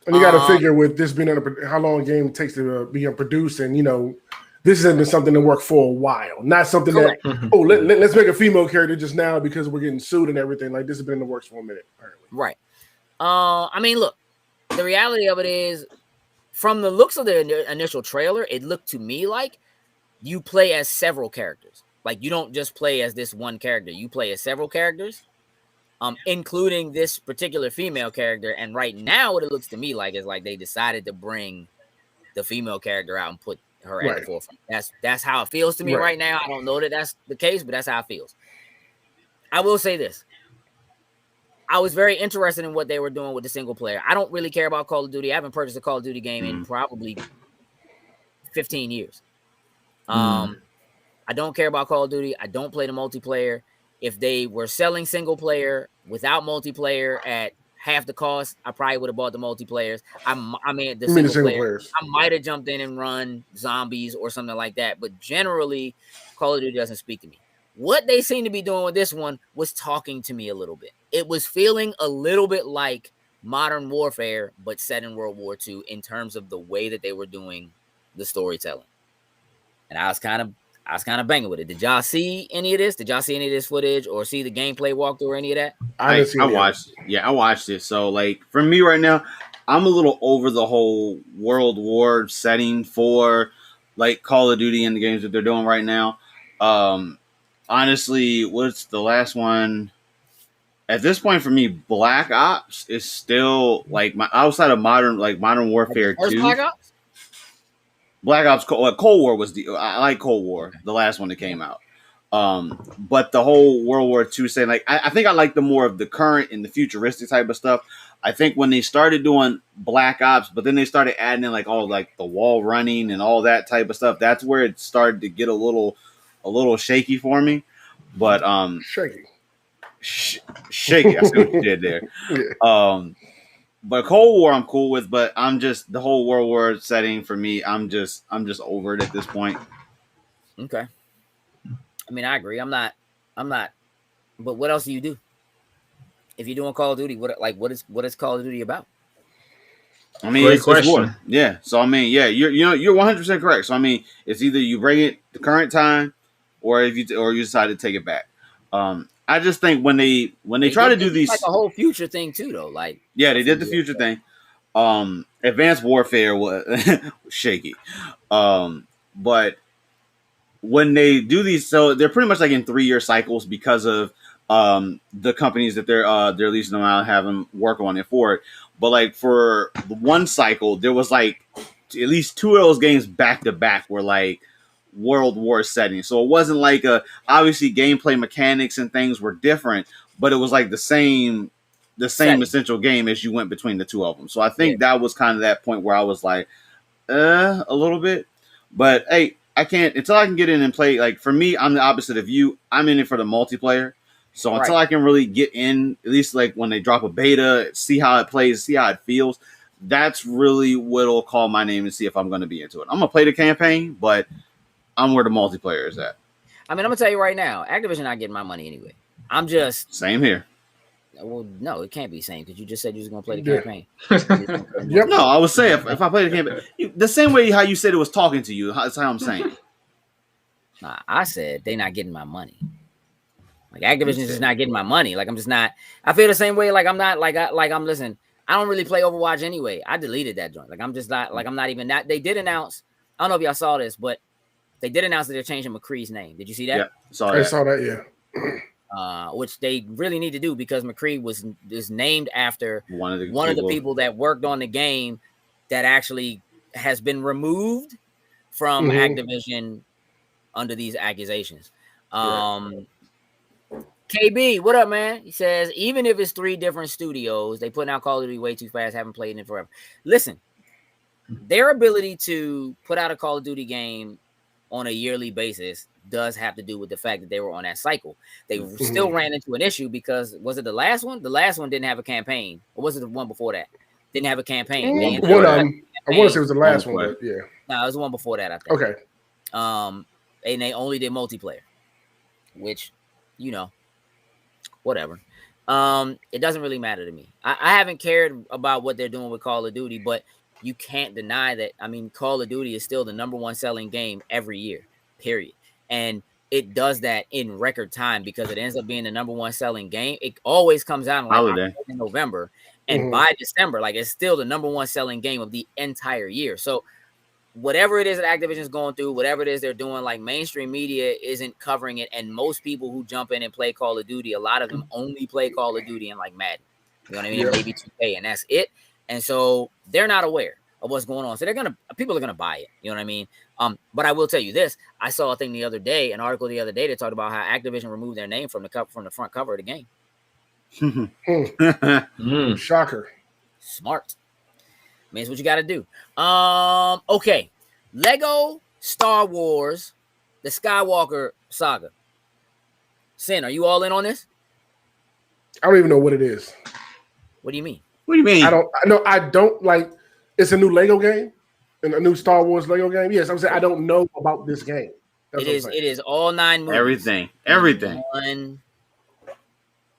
And you got to figure with this being how long a game takes to be produced, and this hasn't been something that worked for a while. Not something that let's make a female character just now because we're getting sued and everything. Like, this has been in the works for a minute, apparently. Right. I mean, look, the reality of it is, from the looks of the initial trailer, it looked to me like you play as several characters. Like, you don't just play as this one character. You play as several characters, including this particular female character. And right now, what it looks to me like is like they decided to bring the female character out and put her at the forefront. That's how it feels to me right now. I don't know that that's the case, but that's how it feels. I will say this. I was very interested in what they were doing with the single player. I don't really care about Call of Duty. I haven't purchased a Call of Duty game in probably 15 years. I don't care about Call of Duty. I don't play the multiplayer. If they were selling single player without multiplayer at half the cost, I probably would have bought the multiplayers. I mean, the single players. I might have jumped in and run zombies or something like that. But generally, Call of Duty doesn't speak to me. What they seem to be doing with this one was talking to me a little bit. It was feeling a little bit like Modern Warfare, but set in World War II in terms of the way that they were doing the storytelling. And I was kind of banging with it. Did y'all see any of this? Did y'all see any of this footage or see the gameplay walkthrough or any of that? I watched. Yeah, I watched it. So, like, for me right now, I'm a little over the whole World War setting for, like, Call of Duty and the games that they're doing right now. Honestly, what's the last one? At this point, for me, Black Ops is still, like, my outside of Modern Warfare 2. Black Ops? Black Ops Cold War was I like Cold War, the last one that came out. But the whole World War II saying, like, I think I like the more of the current and the futuristic type of stuff. I think when they started doing Black Ops, but then they started adding in like all like the wall running and all that type of stuff, that's where it started to get a little shaky for me. But shaky. Shaky. I see what you did there. Yeah. But Cold War I'm cool with, but I'm just the whole World War setting for me. I'm just over it at this point. Okay. I mean, I agree. I'm not. But what else do you do? If you're doing Call of Duty, what is Call of Duty about? I mean, it's war. Yeah. So I mean, yeah, you're 100% correct. So I mean, it's either you bring it the current time, or you decide to take it back. I just think when they try to do these, like a whole future thing too, though. Like, yeah, they did the future thing. Advanced Warfare was shaky, but when they do these, so they're pretty much like in 3-year cycles because of the companies that they're leasing them out and have them work on it for it. But like for the one cycle, there was like at least 2 of those games back to back were like World War setting. So it wasn't like obviously gameplay mechanics and things were different, but it was like the same essential game as you went between the two of them. So I think that was kind of that point where I was like, a little bit, but hey, I can't until I can get in and play. Like for me, I'm the opposite of you. I'm in it for the multiplayer. So until I can really get in, at least like when they drop a beta, see how it plays, see how it feels, that's really what'll call my name and see if I'm going to be into it. I'm going to play the campaign, but I'm where the multiplayer is at. I mean, I'm going to tell you right now, Activision not getting my money anyway. I'm just... Same here. Well, no, it can't be same because you just said you was going to play the campaign. No, I would say if I play the campaign, the same way how you said it was talking to you, that's how I'm saying. Nah, I said they not getting my money. Like Activision is just not getting my money. Like I'm just not. I feel the same way. Like I'm not. I'm listen. I don't really play Overwatch anyway. I deleted that joint. Like I'm just not. Like I'm not even that. They did announce. I don't know if y'all saw this, but they did announce that they're changing McCree's name. Did you see that? Yeah, I saw that. Yeah. Which they really need to do because McCree is named after one of the people that worked on the game that actually has been removed from Activision under these accusations. KB, what up, man? He says, even if it's 3 different studios, they putting out Call of Duty way too fast, haven't played it forever. Listen, their ability to put out a Call of Duty game on a yearly basis does have to do with the fact that they were on that cycle. They still ran into an issue because, was it the last one? The last one didn't have a campaign. Or was it the one before that? Didn't have a campaign. I want to say it was the last one, but yeah. No, it was the one before that, I think. Okay. And they only did multiplayer, which, you know, whatever. It doesn't really matter to me. I haven't cared about what they're doing with Call of Duty, but you can't deny that. I mean, Call of Duty is still the #1 selling game every year, period. And it does that in record time because it ends up being the #1 selling game. It always comes out in November, and by December, like it's still the #1 selling game of the entire year. So whatever it is that Activision is going through, whatever it is they're doing, like mainstream media isn't covering it. And most people who jump in and play Call of Duty, a lot of them only play Call of Duty and like Madden. You know what I mean? Maybe 2K, and that's it. And so they're not aware of what's going on. So people are gonna buy it. You know what I mean? But I will tell you this: I saw a thing the other day, an article the other day that talked about how Activision removed their name from the front cover of the game. Shocker. Smart. I mean, it's what you got to do. Okay. Lego Star Wars, the Skywalker saga. Sin, are you all in on this? I don't even know what it is. What do you mean? What do you mean? I don't like. It's a new Lego game, and a new Star Wars Lego game. Yes, I'm saying I don't know about this game. It is all 9 movies. Everything. One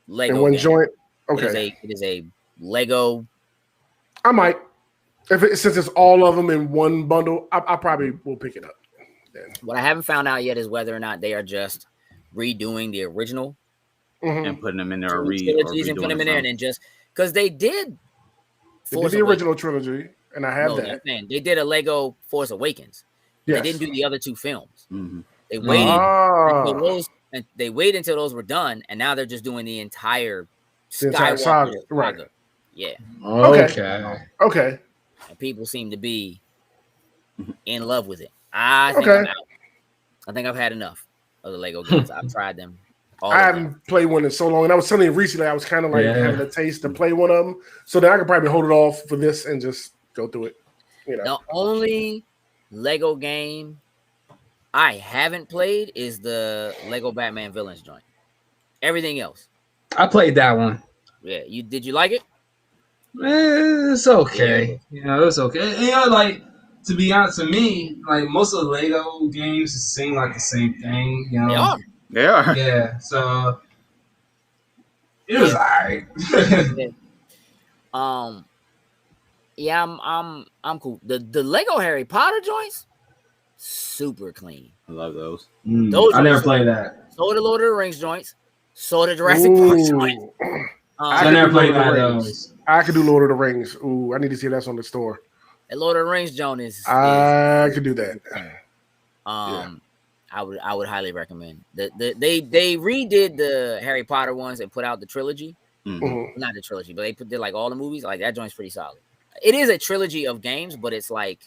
Lego in one game. joint. Okay. It is a Lego. I might. Since it's all of them in one bundle, I probably will pick it up. Then. What I haven't found out yet is whether or not they are just redoing the original and putting them in there, trilogies and putting them in there, and then just because they did the original trilogy, and I have that. They did a Lego Force Awakens. Yes. They didn't do the other 2 films. They waited until those were done, and now they're just doing the entire saga. Right. Yeah. Okay. And people seem to be in love with it. I think I'm out. I think I've had enough of the Lego games. I've tried them. I haven't played one in so long, and I was telling you recently I was kind of like having a taste to play one of them, so then I could probably hold it off for this and just go through it. You know, the only Lego game I haven't played is the Lego Batman Villains joint. Everything else, I played that one. Yeah, did you like it? It's okay. You know, it's okay. You know, like to be honest, to me, like most of the Lego games seem like the same thing. You know, They are. Yeah. So it was alright. Yeah, I'm cool. The Lego Harry Potter joints, super clean. I love those. I never played that. So the Lord of the Rings joints. So the Jurassic Park joints. I never played that those. I could do Lord of the Rings. Ooh, I need to see that's on the store. The Lord of the Rings joint is I could do that. I would highly recommend. They redid the Harry Potter ones and put out the trilogy. Not the trilogy, but they did like all the movies. Like that joint's pretty solid. It is a trilogy of games, but it's like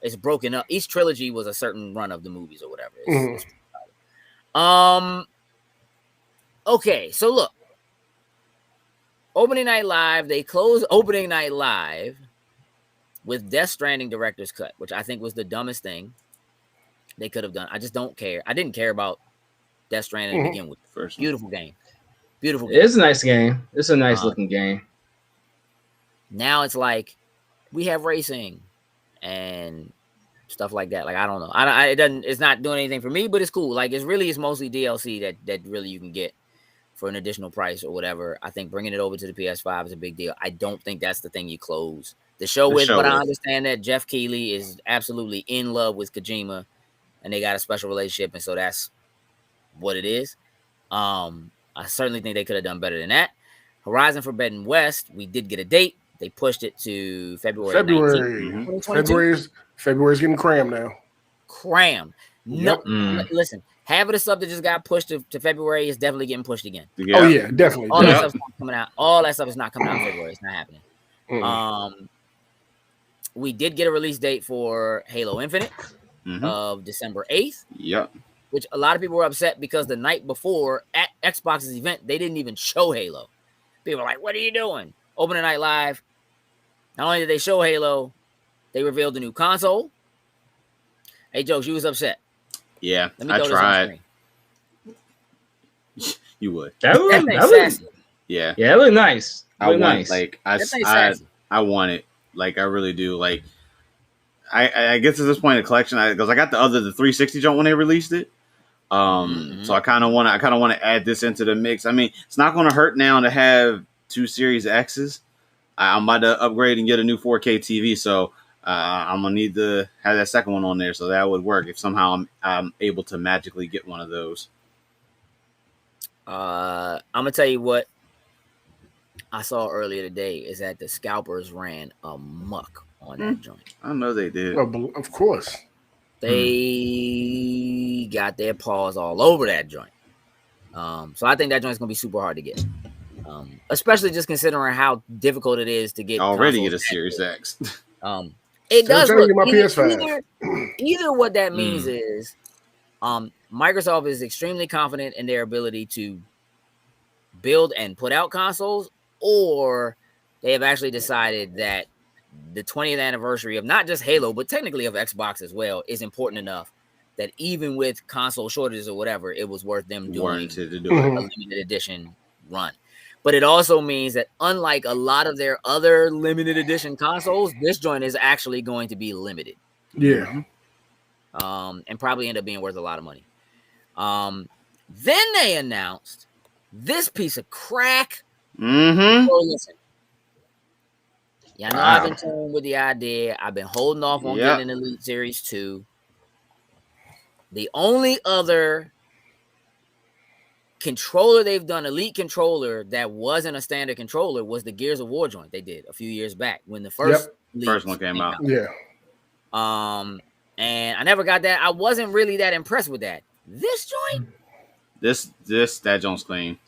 it's broken up. Each trilogy was a certain run of the movies or whatever. It's okay, so look. Opening Night Live, they closed Opening Night Live with Death Stranding director's cut, which I think was the dumbest thing they could have done. I just don't care. I didn't care about Death Stranding to begin with. First, Beautiful game. Beautiful game. It's a nice game. It's a nice looking game. Now it's like we have racing and stuff like that. Like I don't know. It doesn't. It's not doing anything for me, but it's cool. Like it's mostly DLC that really you can get for an additional price or whatever. I think bringing it over to the PS5 is a big deal. I don't think that's the thing you close the show with. But I understand that Jeff Keighley is absolutely in love with Kojima, and they got a special relationship, and so that's what it is. I certainly think they could have done better than that. Horizon Forbidden West, we did get a date. They pushed it to February 19th. February's getting crammed now. Crammed. No, listen. Half of the stuff that just got pushed to February is definitely getting pushed again. Yeah. Oh yeah, definitely. All that stuff's not coming out. All that stuff is not coming out in February. It's not happening. We did get a release date for Halo Infinite of December 8th. Yep. Which a lot of people were upset because the night before at Xbox's event, they didn't even show Halo. People were like, "What are you doing?" Opening night live. Not only did they show Halo, they revealed the new console. Hey, Jokes, you was upset. Yeah, Let me I throw tried. This on You would. That sassy. Yeah. Yeah, it looked nice. I want nice. like I want it. Like I really do. Like I get to this point in the collection because I got the 360 jump when they released it. So I kind of want to add this into the mix. I mean, it's not going to hurt now to have 2 Series X's. I'm about to upgrade and get a new 4K TV, so I'm gonna need to have that second one on there, so that would work if somehow I'm able to magically get one of those. I'm gonna tell you what I saw earlier today is that the scalpers ran amok on that joint. I know they did. Well, of course. They got their paws all over that joint. So I think that joint's gonna be super hard to get. Especially just considering how difficult it is to get already get a Series X. It does look my PS5. Either what that means is Microsoft is extremely confident in their ability to build and put out consoles, or they have actually decided that the 20th anniversary of not just Halo, but technically of Xbox as well, is important enough that even with console shortages or whatever, it was worth them doing a limited edition run. But it also means that unlike a lot of their other limited edition consoles, this joint is actually going to be limited. Yeah. And probably end up being worth a lot of money. Then they announced this piece of crack. So listen. Yeah, I know I've been toying with the idea. I've been holding off on getting an Elite Series 2. The only other controller they've done, elite controller that wasn't a standard controller, was the Gears of War joint they did a few years back when the first one came out. Yeah. And I never got that. I wasn't really that impressed with that. This joint, that joint's clean.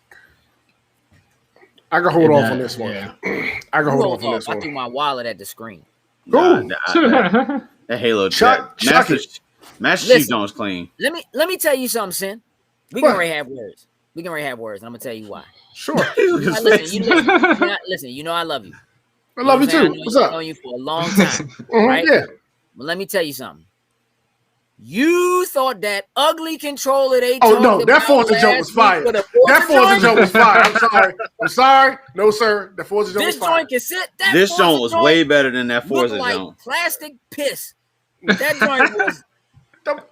I can hold off on this one. I can hold off on this I one. threw my wallet at the screen. That Halo Master Chief joint's clean. Let me tell you something, Sin. We can already have words. And I'm gonna tell you why. Sure. Listen, you know I love you. I love you too. What's up? I've known you for a long time, right? Yeah. Well, let me tell you something. You thought that ugly controller they that Forza joke was fire. That Forza joke was fire. I'm sorry. No, sir. The Forza joke was fire. This joint can sit. This joint was way better than that Forza joint. Plastic piss. That joint was.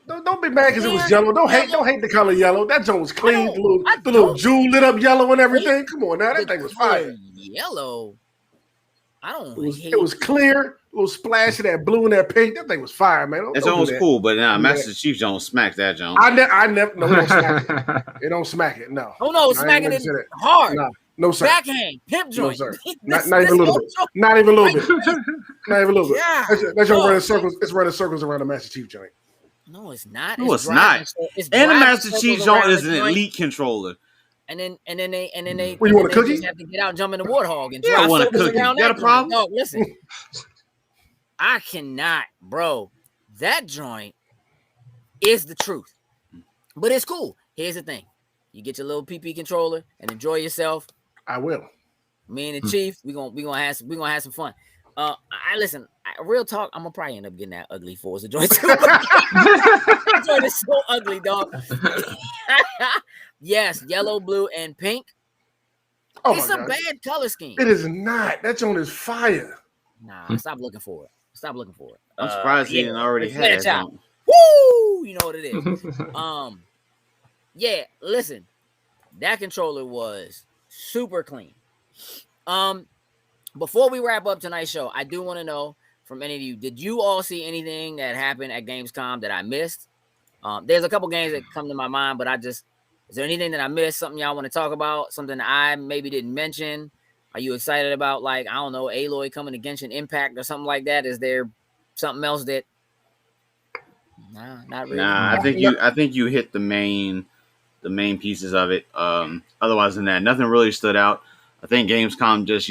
Don't be mad because it was yellow. Don't hate the color yellow. That joint was clean. The little jewel lit up yellow and everything. Come on now, that thing was fire. Yellow. I don't. It was clear. A little splash of that blue and that pink. That thing was fire, man. That joint was cool, but Master Chief joint smacked that joint. I never. No, it don't smack it. It don't smack it. No. Oh no, smacking it hard. No, sir. Backhand, pimp joint. No, sir. Not even a little bit. Not even a little bit. Not even a little bit. Yeah. That joint running circles. It's running circles around the Master Chief joint. No, it's not. No, it's not. And the Master Chief joint is an elite controller. And then they. Well, you want a cookie? Have to get out, and jump in the warthog, and I want a cookie. You got a problem? No, listen. I cannot, bro. That joint is the truth, but it's cool. Here's the thing: you get your little PP controller and enjoy yourself. I will. Me and the Chief, we gonna have some fun. Listen. real talk, I'm gonna probably end up getting that ugly Forza joint too. That joint is so ugly, dog. Yes, yellow, blue, and pink. Oh It's my a God. bad color scheme. It is not. That joint is fire. Nah, stop looking for it. Stop looking for it. I'm surprised he didn't already have that. Jump. Woo! You know what it is. Yeah. Listen, that controller was super clean. Before we wrap up tonight's show, I do want to know from any of you, did you all see anything that happened at Gamescom that I missed? There's a couple games that come to my mind, but is there anything that I missed? Something y'all want to talk about? Something I maybe didn't mention? Are you excited about, like, I don't know, Aloy coming to Genshin Impact or something like that? Is there something else that? Nah, not really. Nah, I think you hit the main pieces of it. Otherwise than that, nothing really stood out. I think Gamescom just,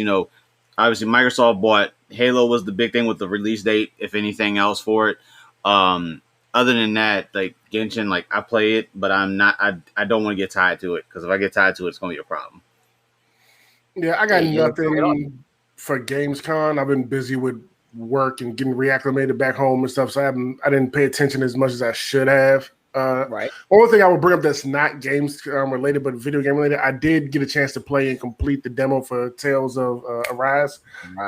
obviously Microsoft bought Halo was the big thing with the release date, if anything else for it. Other than that, like Genshin, like I play it, but I don't want to get tied to it, because if I get tied to it, it's gonna be a problem. Yeah, I got nothing for Gamescom. I've been busy with work and getting reacclimated back home and stuff, so I didn't pay attention as much as I should have. Right. Only thing I would bring up that's not games related, but video game related, I did get a chance to play and complete the demo for Tales of Arise.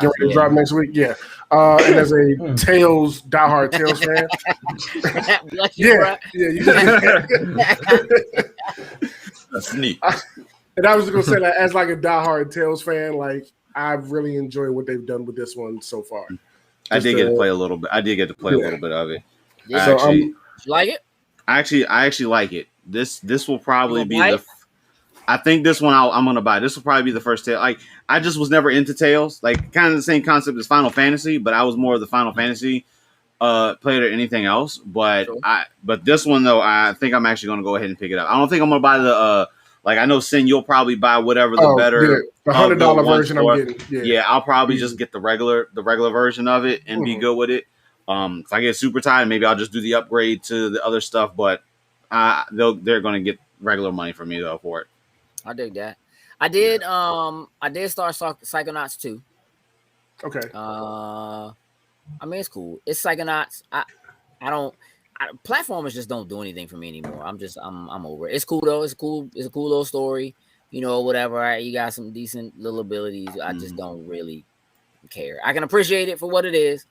Get ready to drop next week. Yeah. And as a diehard Tales fan. That's neat. And I was going to say that as like a diehard Tales fan, like I've really enjoyed what they've done with this one so far. I did get to play a little bit. I did get to play a little bit of it. Yeah. You like it? I actually like it. This will probably be I think this one I'm gonna buy. This will probably be the first Tale. Like, I just was never into Tales. Like, kind of the same concept as Final Fantasy, but I was more of the Final Fantasy player than anything else. But but this one though, I think I'm actually gonna go ahead and pick it up. I don't think I'm gonna buy the like, I know Sin, you'll probably buy whatever the better the $100 version I'm getting. Yeah, I'll probably just get the regular version of it and be good with it. If I get super tired, maybe I'll just do the upgrade to the other stuff, but they're going to get regular money from me though for it. I dig that. I did start Psychonauts 2. Okay. I mean, it's cool. It's Psychonauts. Platformers just don't do anything for me anymore. I'm over it. It's cool though. It's cool. It's a cool little story. Whatever. Right? You got some decent little abilities. I just don't really care. I can appreciate it for what it is.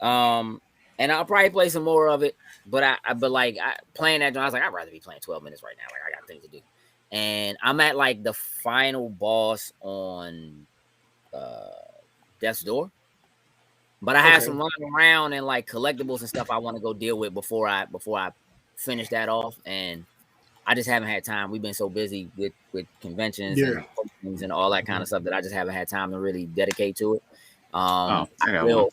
And I'll probably play some more of it, but playing that, I was like, I'd rather be playing 12 minutes right now. Like, I got things to do. And I'm at like the final boss on Death's Door, but I have some running around and like collectibles and stuff I want to go deal with before I finish that off. And I just haven't had time. We've been so busy with conventions and postings and all that kind of stuff that I just haven't had time to really dedicate to it. I got one.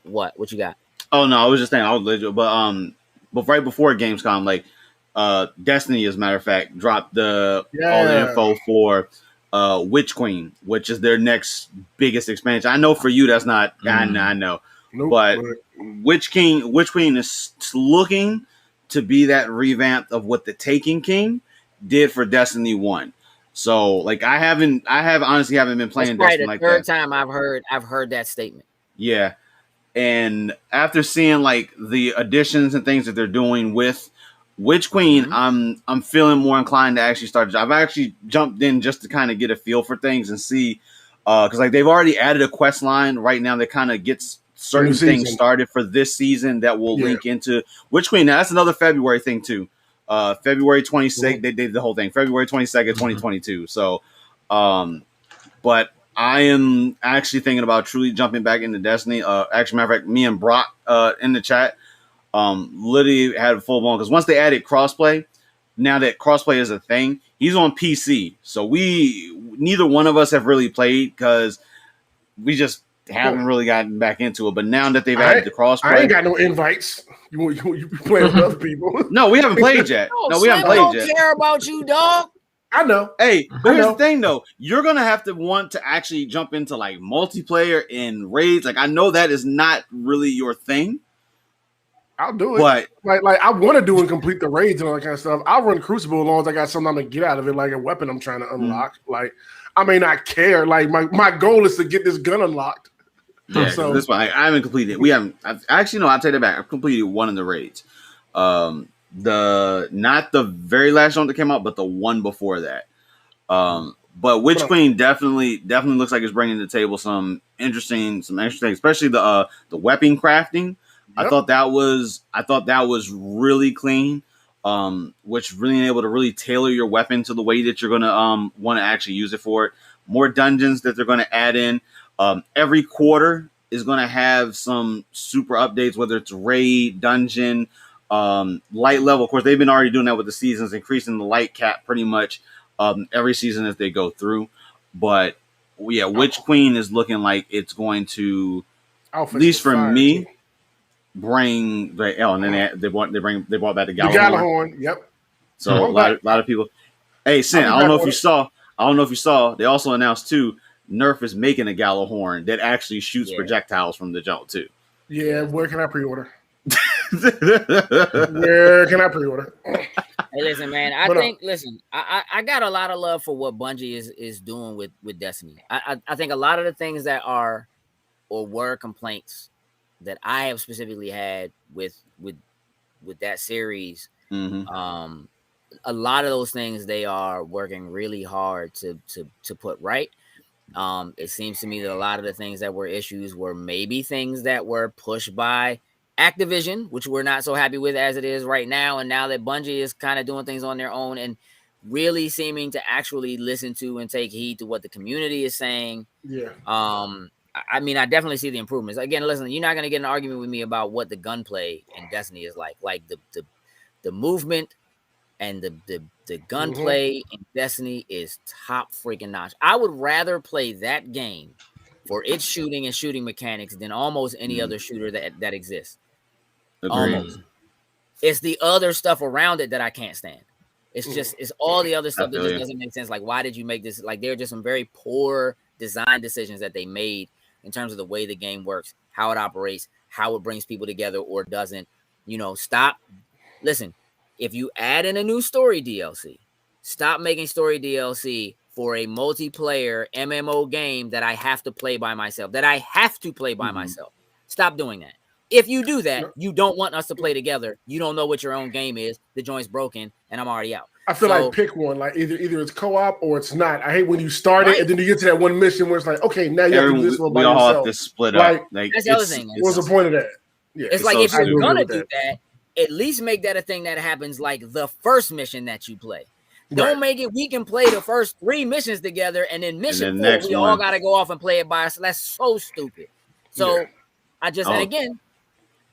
What you got? Oh no, I was just saying I was legit, but right before Gamescom, like Destiny, as a matter of fact, dropped all the info for Witch Queen, which is their next biggest expansion. I know for you that's not. I know, but Witch Queen is looking to be that revamp of what the Taken King did for Destiny 1. So like I honestly haven't been playing Destiny like that. Third time I've heard that statement. Yeah. And after seeing like the additions and things that they're doing with Witch Queen, I'm feeling more inclined to actually start. I've actually jumped in just to kind of get a feel for things and see, because like they've already added a quest line right now that kind of gets certain things started for this season that will link into Witch Queen. Now that's another February thing too. February 26th, they did the whole thing. February 22nd, 2022. So, but I am actually thinking about truly jumping back into Destiny. Actually, matter of fact, me and Brock in the chat literally had a full blown, because once they added crossplay, now that crossplay is a thing, he's on PC. So neither one of us have really played because we just haven't really gotten back into it. But now that they've added the crossplay, I ain't got no invites. You playing with other people? No, we haven't played yet. We haven't played yet. I don't care about you, dog. I know. Hey, but here's the thing, though. You're going to have to want to actually jump into, like, multiplayer and raids. Like, I know that is not really your thing. I'll do it. But, like I want to do and complete the raids and all that kind of stuff. I'll run Crucible as long as I got something I'm going to get out of it, like a weapon I'm trying to unlock. Like, I may not care. Like, my goal is to get this gun unlocked. Yeah, So- this one I haven't completed. We haven't. Actually, no. I'll take that back. I've completed one of the raids. Not the very last one that came out, but the one before that. But Witch Queen definitely looks like it's bringing to the table some interesting, especially the weapon crafting. Yep. I thought that was really clean. Which really able to really tailor your weapon to the way that you're gonna want to actually use it for it. More dungeons that they're gonna add in. Every quarter is gonna have some super updates, whether it's raid, dungeon, light level. Of course, they've been already doing that with the seasons, increasing the light cap pretty much every season as they go through. But yeah, Witch Queen is looking like it's going to, at least for me, bring the and then they brought back the Gallahorn. Yep. So a lot of people. Hey, Sin, I don't know if you saw. They also announced too. Nerf is making a Gallahorn that actually shoots projectiles from the jump too. Yeah, where can I pre-order? Where can I pre-order? Hey, listen, man. I got a lot of love for what Bungie is doing with Destiny. I think a lot of the things that are or were complaints that I have specifically had with that series, a lot of those things they are working really hard to put right. It seems to me that a lot of the things that were issues were maybe things that were pushed by Activision, which we're not so happy with as it is right now. And now that Bungie is kind of doing things on their own and really seeming to actually listen to and take heed to what the community is saying. Yeah. I mean, I definitely see the improvements. Again, listen, you're not going to get an argument with me about what the gunplay in Destiny is like. Like the movement and the gunplay in Destiny is top freaking notch. I would rather play that game for its shooting and shooting mechanics than almost any other shooter that exists. Almost. It's the other stuff around it that I can't stand. It's all the other stuff that just doesn't make sense. Like, why did you make this? Like, there are just some very poor design decisions that they made in terms of the way the game works, how it operates, how it brings people together or doesn't. Stop. Listen, if you add in a new story DLC, stop making story DLC for a multiplayer MMO game that I have to play by myself, myself. Stop doing that. If you do that, you don't want us to play together. You don't know what your own game is. The joint's broken, and I'm already out. I feel like pick one. Like either it's co-op or it's not. I hate when you start it and then you get to that one mission where it's like, okay, now you have to do this one by yourself. We all have to split up. Like, that's the other thing. What's the point of that? Yeah, it's like if you're gonna do that, at least make that a thing that happens like the first mission that you play. Don't make it we can play the first 3 missions together and then mission 4 we all got to go off and play it by ourselves. That's so stupid. So and again,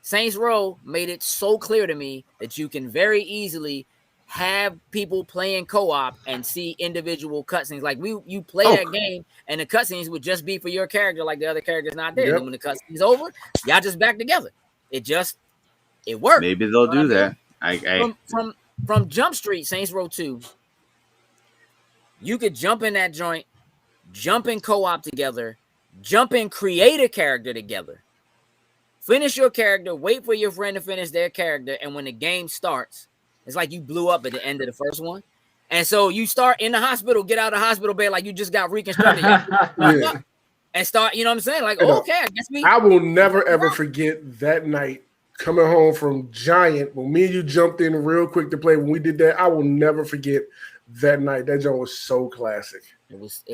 Saints Row made it so clear to me that you can very easily have people playing co-op and see individual cutscenes. Like you play that game and the cutscenes would just be for your character, like the other character's not there. And when the cutscene's over, y'all just back together. It worked. Maybe they'll do that. From Jump Street, Saints Row 2, you could jump in that joint, jump in co-op together, jump in create a character together, finish your character, wait for your friend to finish their character, and when the game starts, it's like you blew up at the end of the first one. And so you start in the hospital, get out of the hospital bed like you just got reconstructed. And start, you know what I'm saying? Like, okay, I guess I will never, ever forget that night coming home from Giant when me and you jumped in real quick to play. When we did that, I will never forget that night. That joint was so classic. It was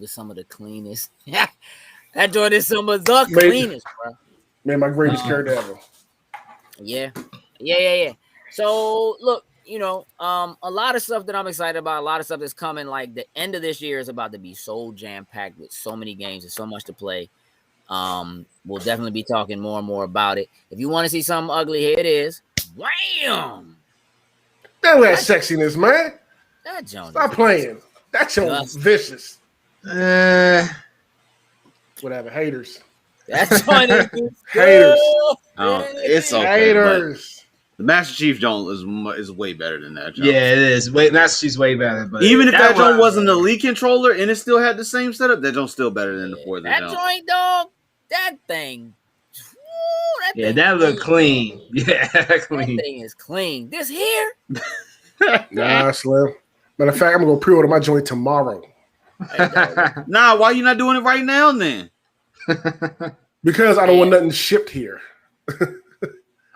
some of the cleanest. That joint is some of the cleanest, bro. Man, my greatest character ever. Yeah. So look, a lot of stuff that I'm excited about, a lot of stuff that's coming. Like the end of this year is about to be so jam-packed with so many games and so much to play. We'll definitely be talking more and more about it. If you want to see something ugly, here it is. Wham! That sexiness, man. That Jones. Stop playing. That Jones vicious. Whatever. Haters. That's funny. Haters. It's okay. Haters. The Master Chief Jones is way better than that. Yeah, it is. Master Chief's way better. But even if that joint wasn't the Elite controller and it still had the same setup, that joint's still better than the Forza that joint, dog. That thing. That look clean. Yeah, clean. That thing is clean. This here. Nah, Slim. Matter of fact, I'm gonna go pre-order my joint tomorrow. Nah, why you not doing it right now then? Because I don't want nothing shipped here.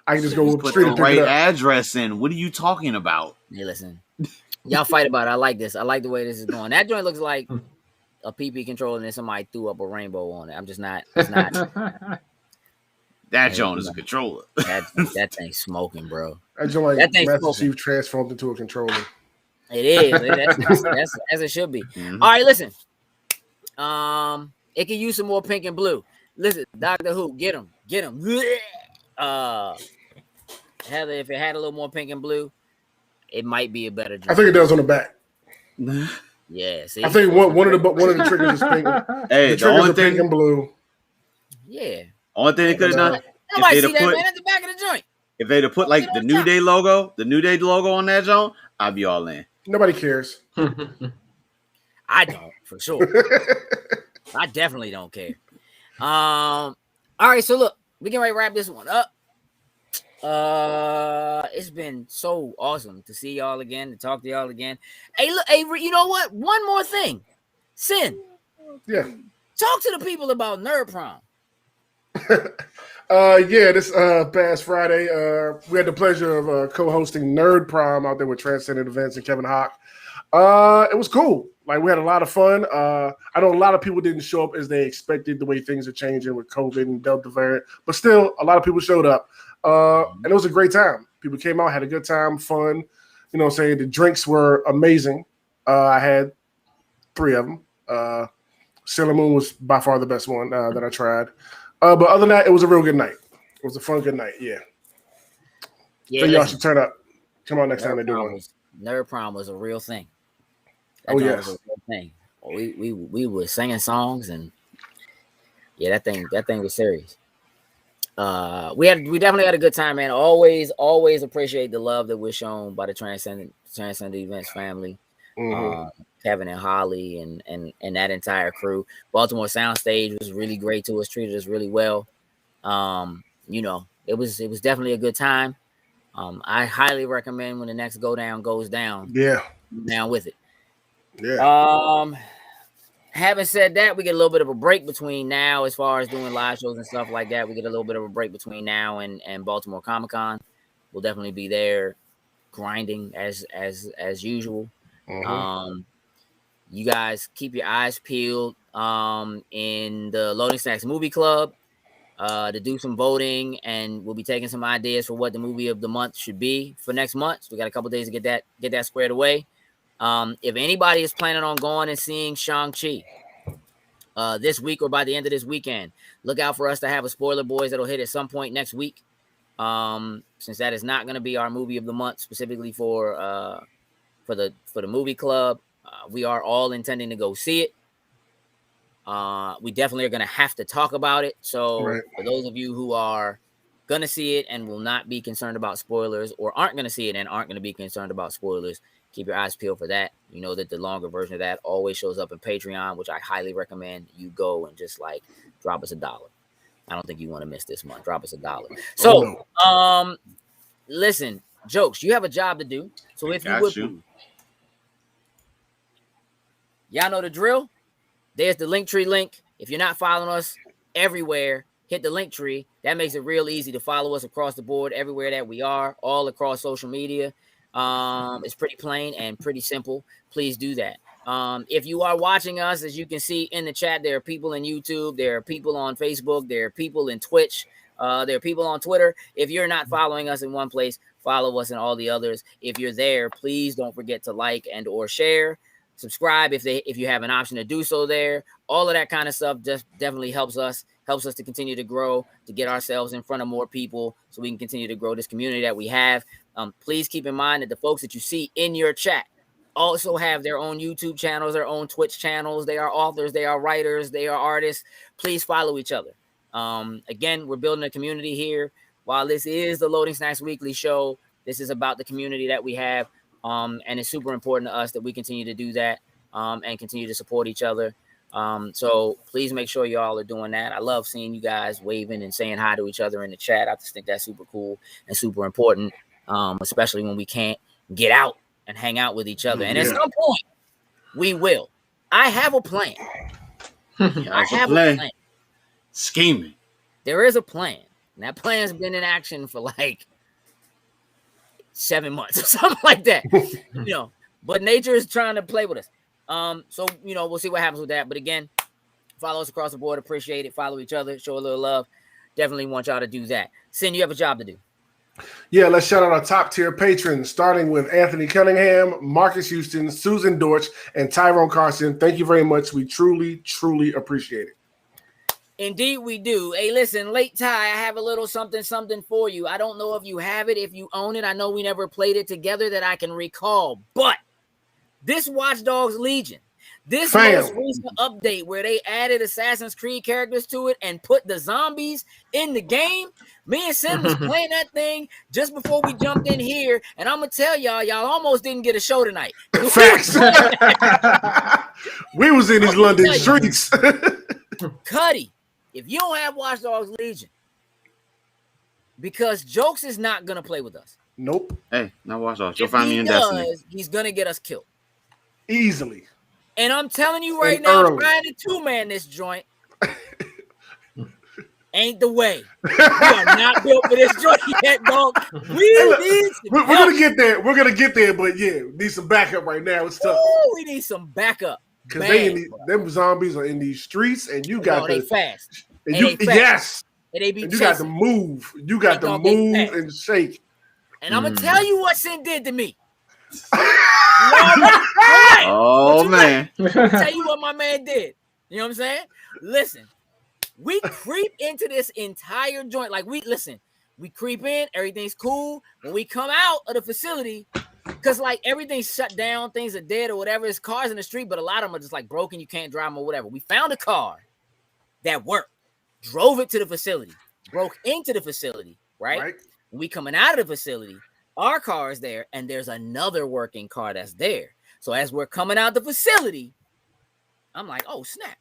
I can just go put straight the and pick right it up. address in. What are you talking about? Hey, listen, y'all fight about it. I like this. I like the way this is going. That joint looks like a PP controller, and then somebody threw up a rainbow on it. I'm just not. It's not. That joint is a controller. that thing's smoking, bro. I just like That thing's Master smoking. Chief transformed into a controller. It is. That's as it should be. Mhm. All right, listen. It can use some more pink and blue. Listen, Doctor Who, get him. Heather, if it had a little more pink and blue, it might be a better job. I think it does on the back. Yeah, see. I think one of the triggers is pink. Hey, the only pink and thing, blue. Yeah. only thing they could have done, Nobody if see they'd that have put, man at the back of the joint. if they'd have put like the New Day logo on that joint, I'd be all in. Nobody cares. I don't, for sure. I definitely don't care. All right, so look, we can wrap this one up. It's been so awesome to see y'all again, to talk to y'all again. Hey, look, you know what? One more thing. Sin. Yeah. Talk to the people about Nerd Prom. This past Friday, we had the pleasure of co-hosting Nerd Prom out there with Transcendent Events and Kevin Hawk. It was cool. Like, we had a lot of fun. I know a lot of people didn't show up as they expected, the way things are changing with COVID and Delta variant, but still a lot of people showed up. And it was a great time. People came out, had a good time, fun. You know what I'm saying? The drinks were amazing. I had 3 of them. Sailor Moon was by far the best one that I tried. But other than that, it was a real good night. It was a fun, good night. Yeah. So y'all should turn up. Come on next time they do one. Nerd Prom was a real thing. Oh, yes. Was a real thing. We were singing songs, and yeah, that thing was serious. We definitely had a good time, man. Always appreciate the love that we're shown by the Transcendent Events family. Kevin and Holly and that entire crew. Baltimore Soundstage was really great to us, treated us really well. You know, it was definitely a good time. I highly recommend when the next go down goes down. Yeah. Down with it. Yeah. Having said that, we get a little bit of a break between now as far as doing live shows and stuff like that. We get a little bit of a break between now and Baltimore Comic-Con. We'll definitely be there grinding as usual. You guys keep your eyes peeled in the Loading Stacks Movie Club to do some voting, and we'll be taking some ideas for what the movie of the month should be for next month. So we got a couple days to get that squared away. If anybody is planning on going and seeing Shang-Chi this week or by the end of this weekend, look out for us to have a Spoiler Boys that'll hit at some point next week. Since that is not going to be our movie of the month specifically for the movie club, we are all intending to go see it. We definitely are going to have to talk about it. So for those of you who are going to see it and will not be concerned about spoilers, or aren't going to see it and aren't going to be concerned about spoilers, keep your eyes peeled for that. You know that the longer version of that always shows up in Patreon, which I highly recommend you go and just like drop us $1. I don't think you want to miss this month. Drop us $1. So, listen, Jokes, you have a job to do. So if you would, please, y'all know the drill. There's the Linktree link. If you're not following us everywhere, hit the Linktree. That makes it real easy to follow us across the board, everywhere that we are, all across social media. It's pretty plain and pretty simple. Please do that. If you are watching us, as you can see in the chat, there are people in YouTube, there are people on Facebook, there are people in Twitch, there are people on Twitter. If you're not following us in one place, follow us in all the others. If you're there, please don't forget to like and or share. Subscribe if you have an option to do so there. All of that kind of stuff just definitely helps us to continue to grow, to get ourselves in front of more people so we can continue to grow this community that we have. Please keep in mind that the folks that you see in your chat also have their own YouTube channels, their own Twitch channels. They are authors, they are writers, they are artists. Please follow each other. Again, we're building a community here. While this is the Loading Snacks Weekly show, this is about the community that we have. And it's super important to us that we continue to do that and continue to support each other. So please make sure y'all are doing that. I love seeing you guys waving and saying hi to each other in the chat. I just think that's super cool and super important, especially when we can't get out and hang out with each other. And at some point, we will. I have a plan. I have a plan. Scheming. There is a plan. And that plan's been in action for like 7 months or something like that. But nature is trying to play with us. So we'll see what happens with that. But again, follow us across the board. Appreciate it. Follow each other. Show a little love. Definitely want y'all to do that. Sin, you have a job to do. Yeah, let's shout out our top tier patrons, starting with Anthony Cunningham, Marcus Houston, Susan Dortch, and Tyrone Carson. Thank you very much. We truly, truly appreciate it. Indeed, we do. Hey, listen, Late Ty, I have a little something for you. I don't know if you have it, if you own it. I know we never played it together that I can recall. But this Watch Dogs Legion, this most recent update where they added Assassin's Creed characters to it and put the zombies in the game, me and Sin was playing that thing just before we jumped in here. And I'm going to tell y'all almost didn't get a show tonight. Facts. We was in these London streets. Cuddy, if you don't have Watch Dogs Legion, because Jokes is not going to play with us. Nope. Hey, not Watch Dogs. You'll find me in Destiny. He's going to get us killed. Easily. And I'm telling you right now, trying to two-man this joint ain't the way. We are not built for this joint yet, dog. We're gonna get there. We're gonna get there, but yeah, we need some backup right now. It's tough. We need some backup. Because them zombies are in these streets, and you got they fast. And you yes. And they be and you got to move. You got to move and shake. And I'm gonna tell you what Sin did to me. Oh man! Tell you what my man did. You know what I'm saying? Listen, we creep into this entire joint. Like we creep in, everything's cool. When we come out of the facility, because like everything's shut down, things are dead or whatever. There's cars in the street, but a lot of them are just like broken. You can't drive them or whatever. We found a car that worked, drove it to the facility, broke into the facility. Right? When we coming out of the facility, our car is there, and there's another working car that's there. So as we're coming out the facility, I'm like, oh, snap.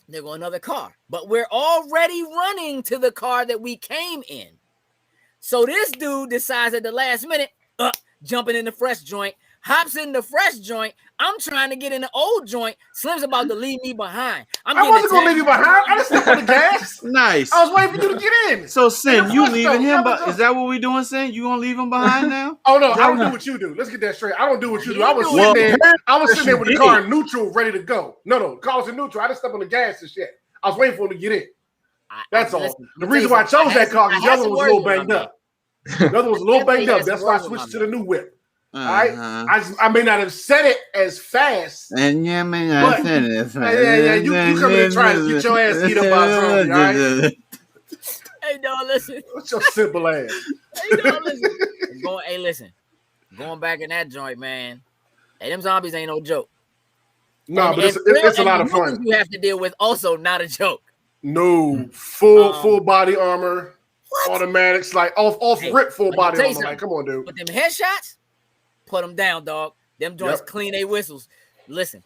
There go another car. But we're already running to the car that we came in. So this dude decides at the last minute, jumping in the fresh joint, hops in the fresh joint. I'm trying to get in the old joint. Slim's about to leave me behind. I wasn't going to leave you behind. I just stepped on the gas. Nice. I was waiting for you to get in. So, Sin, you leaving him? But is that what we doing, Sin? You going to leave him behind now? Oh, no. I don't do what you do. Let's get that straight. I don't do what you do. I was sitting there with the car in neutral, ready to go. No. The car was in neutral. I just stepped on the gas and shit. I was waiting for him to get in. That's all. The reason why I chose that car is the other one was a little banged up. The other was a little banged up. That's why I switched to the new whip. All right, I may not have said it as fast, and you may not have said it as fast. Yeah. You come in and try to get your ass eat up by something, all right? Hey, dog, listen. What's your simple ass? Hey, dog, listen. Going back in that joint, man. Hey, them zombies ain't no joke. No, but it's a lot of fun. You have to deal with also not a joke. No, full body armor, automatics, like off rip full body armor. Like, come on, dude. But them headshots. Put them down, dog. Them joints clean their whistles. Listen,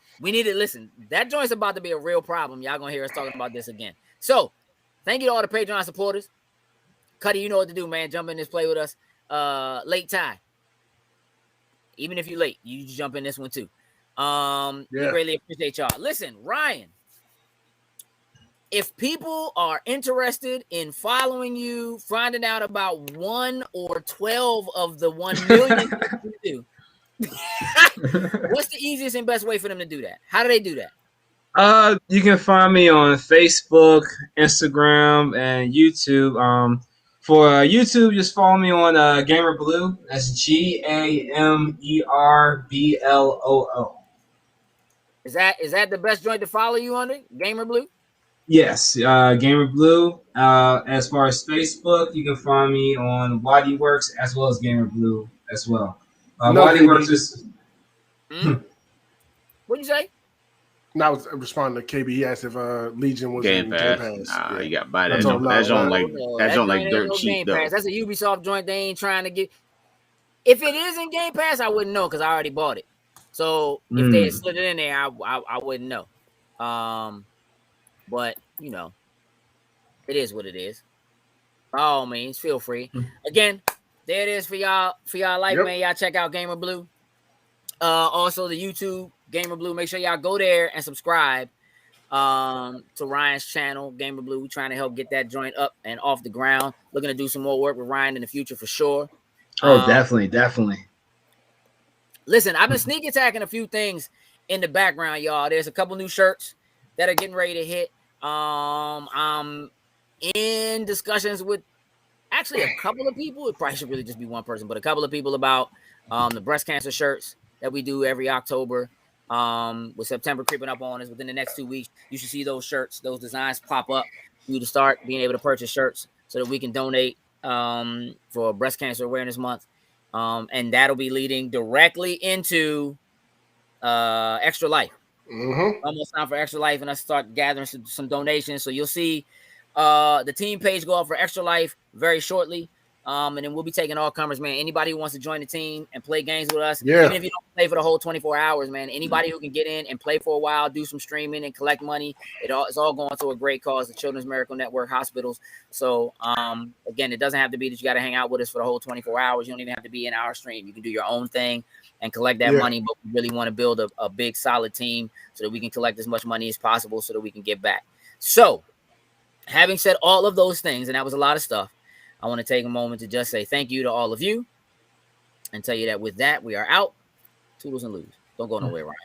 that joint's about to be a real problem. Y'all gonna hear us talking about this again. So, thank you to all the Patreon supporters. Cuddy, you know what to do, man. Jump in this, play with us. Late Ty. Even if you're late, you jump in this one too. We greatly appreciate y'all. Listen, Ryan, if people are interested in following you, finding out about 1 or 12 of the 1 million you do, what's the easiest and best way for them to do that? How do they do that? You can find me on Facebook, Instagram, and YouTube. For YouTube, just follow me on Gamer Blue. That's GAMERBLOO. Is that the best joint to follow you under? Gamer Blue? Yes, Gamer Blue. As far as Facebook, you can find me on Waddy Works as well as Gamer Blue as well. Waddy Works is. What'd you say? No, I was responding to KB. He asked if Legion was Game in Pass. Game Pass. Nah, you got to buy that. That's on like dirt cheap though. That's a Ubisoft joint. They ain't trying to get. If it is in Game Pass, I wouldn't know because I already bought it. So if they had slid it in there, I wouldn't know. But it is what it is. By all means, feel free. Again, there it is for y'all. For y'all man. Y'all check out Gamer Blue. Also the YouTube Gamer Blue. Make sure y'all go there and subscribe. to Ryan's channel, Gamer Blue. We're trying to help get that joint up and off the ground. Looking to do some more work with Ryan in the future for sure. Oh, definitely. Listen, I've been sneak attacking a few things in the background, y'all. There's a couple new shirts that are getting ready to hit. I'm in discussions with actually a couple of people. It probably should really just be one person, but a couple of people about the breast cancer shirts that we do every October. With September creeping up on us within the next 2 weeks, you should see those shirts, those designs pop up for you to start being able to purchase shirts so that we can donate for Breast Cancer Awareness Month. And that'll be leading directly into Extra Life. Almost time for Extra Life, and us start gathering some donations. So you'll see the team page go up for Extra Life very shortly. And then we'll be taking all comers, man. Anybody who wants to join the team and play games with us, even if you don't play for the whole 24 hours, man. Anybody who can get in and play for a while, do some streaming and collect money, it's all going to a great cause, the Children's Miracle Network Hospitals. So again, it doesn't have to be that you got to hang out with us for the whole 24 hours. You don't even have to be in our stream. You can do your own thing and collect that money, but we really want to build a big solid team so that we can collect as much money as possible so that we can get back. So having said all of those things, and that was a lot of stuff, I want to take a moment to just say thank you to all of you and tell you that with that, we are out. Toodles and lose. Don't go nowhere, Ryan.